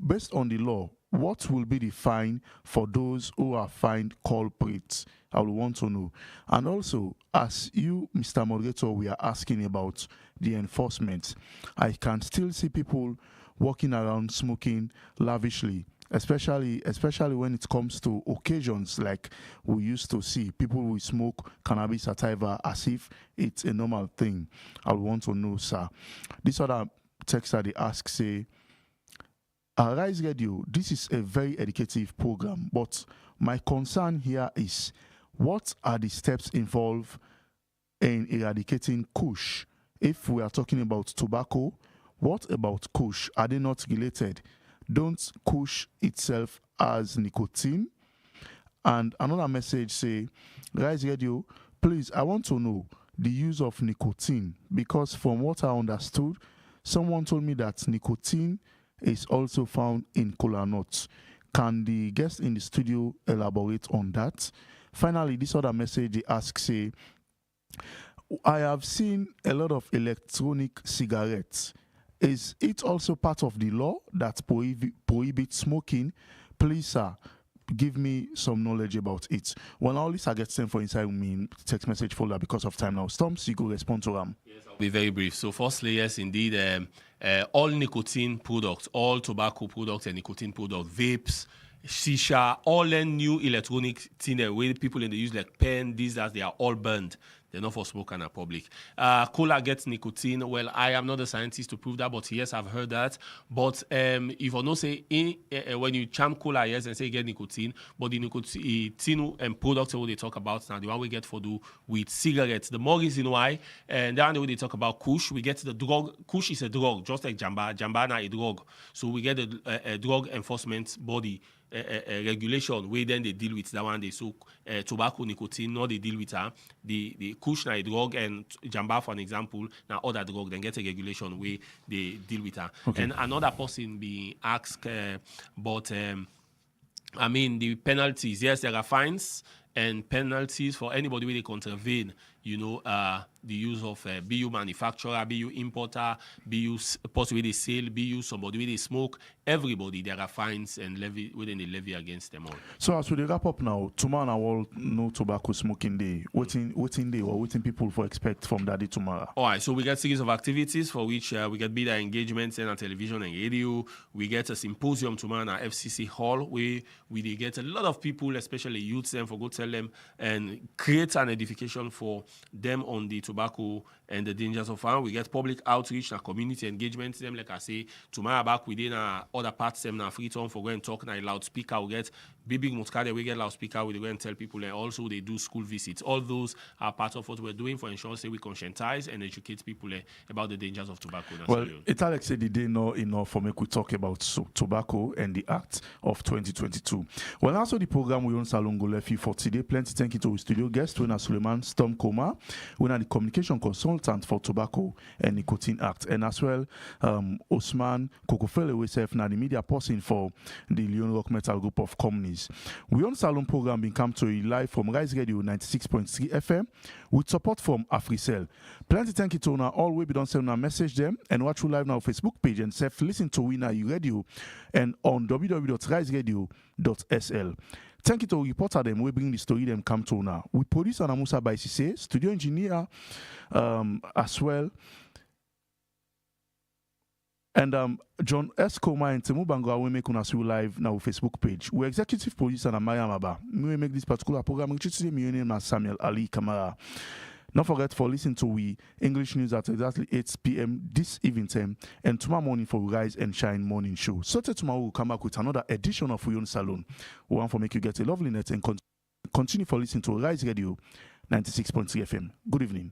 based on the law? What will be the fine for those who are fined culprits? I will want to know. And also, as you, Mr. Moderator, we are asking about the enforcement. I can still see people walking around smoking lavishly, especially when it comes to occasions like we used to see. People will smoke cannabis sativa as if it's a normal thing. I will want to know, sir. This other texter, they ask, say, Rise Radio, this is a very educative program, but my concern here is, what are the steps involved in eradicating kush? If we are talking about tobacco, what about kush? Are they not related? Don't kush itself as nicotine? And another message say, Rise Radio, please, I want to know the use of nicotine, because from what I understood, someone told me that nicotine is also found in kola nuts. Can the guest in the studio elaborate on that? Finally, this other message they ask, say, I have seen a lot of electronic cigarettes. Is it also part of the law that prohibits smoking? Please, sir, give me some knowledge about it. Well, all this I get sent for inside me text message folder because of time now. Storms, you go respond to them. Yes, I'll be very brief. So firstly, yes, indeed, all nicotine products, all tobacco products and nicotine products, vapes, shisha, all the new electronic thing where people in the use like pen, these, that, they are all banned. They're not for smoke in the public. Cola gets nicotine. Well, I am not a scientist to prove that, but yes, I've heard that. But if I know say when you charm cola, yes, and say you get nicotine, but the nicotine and products that they talk about now, the one we get for do with cigarettes. The more reason why, and the one they talk about kush, we get the drug. Kush is a drug, just like jamba. Jamba na a drug. So we get a drug enforcement body. Regulation where then they deal with that one. They so tobacco, nicotine, no, they deal with the kush na a drug, and jamba for an example now other drug. Then get a regulation where they deal with her. Okay. And another person be asked, but I mean the penalties. Yes, there are fines and penalties for anybody where they contravene. You know, the use of BU manufacturer, BU importer, BU possibly they sell, BU somebody where they smoke. Everybody, there are fines and levy within the levy against them all. So as we wrap up now, tomorrow will no tobacco smoking day. Waiting day or waiting people for expect from that day tomorrow. All right, so we get a series of activities for which we get bigger engagements in television and radio. We get a symposium tomorrow at FCC Hall where we get a lot of people, especially youths, and for go tell them and create an edification for them on the tobacco and the dangers of harm. We get public outreach and community engagement. Them, like I say, tomorrow back within other parts, them now free time for going and talk na loudspeaker. We get big Muskade, we get loudspeaker. We go and tell people, and also they do school visits. All those are part of what we're doing for ensuring say we conscientize and educate people about the dangers of tobacco. Well, it Alex said they didn't know enough for me to talk about tobacco and the Act of 2022. Well, also the program we Yone Salone go left you for today. Plenty thank you to our studio guest, when Sulaiman Stom Koroma, when the communication consultant for Tobacco and Nicotine Act, and as well Osman Kokofele, we serve now the media person for the Leon Rock Metal Group of Companies. We Yone Salone program being come to you live from Rise Radio 96.3 FM with support from AfriCell. Plenty thank you to now all we be done send a message them and watch you live now Facebook page and self listen to Winner Radio and on www.riseradio.sl. Thank you to reporter them. We bring the story them come to now. We produce Anamusa by Cisse, studio engineer as well. And John Escoma and Temu Bangwa will make us live now Facebook page. We executive producer and Maria Maba. We make this particular program. We Samuel Ali Kamara. Don't forget for listening to we English news at exactly 8 p.m. this evening time, and tomorrow morning for Rise and Shine morning show. So tomorrow we'll come back with another edition of Yone Salone. We want to make you get a lovely night and continue for listening to Rise Radio 96.3 FM. Good evening.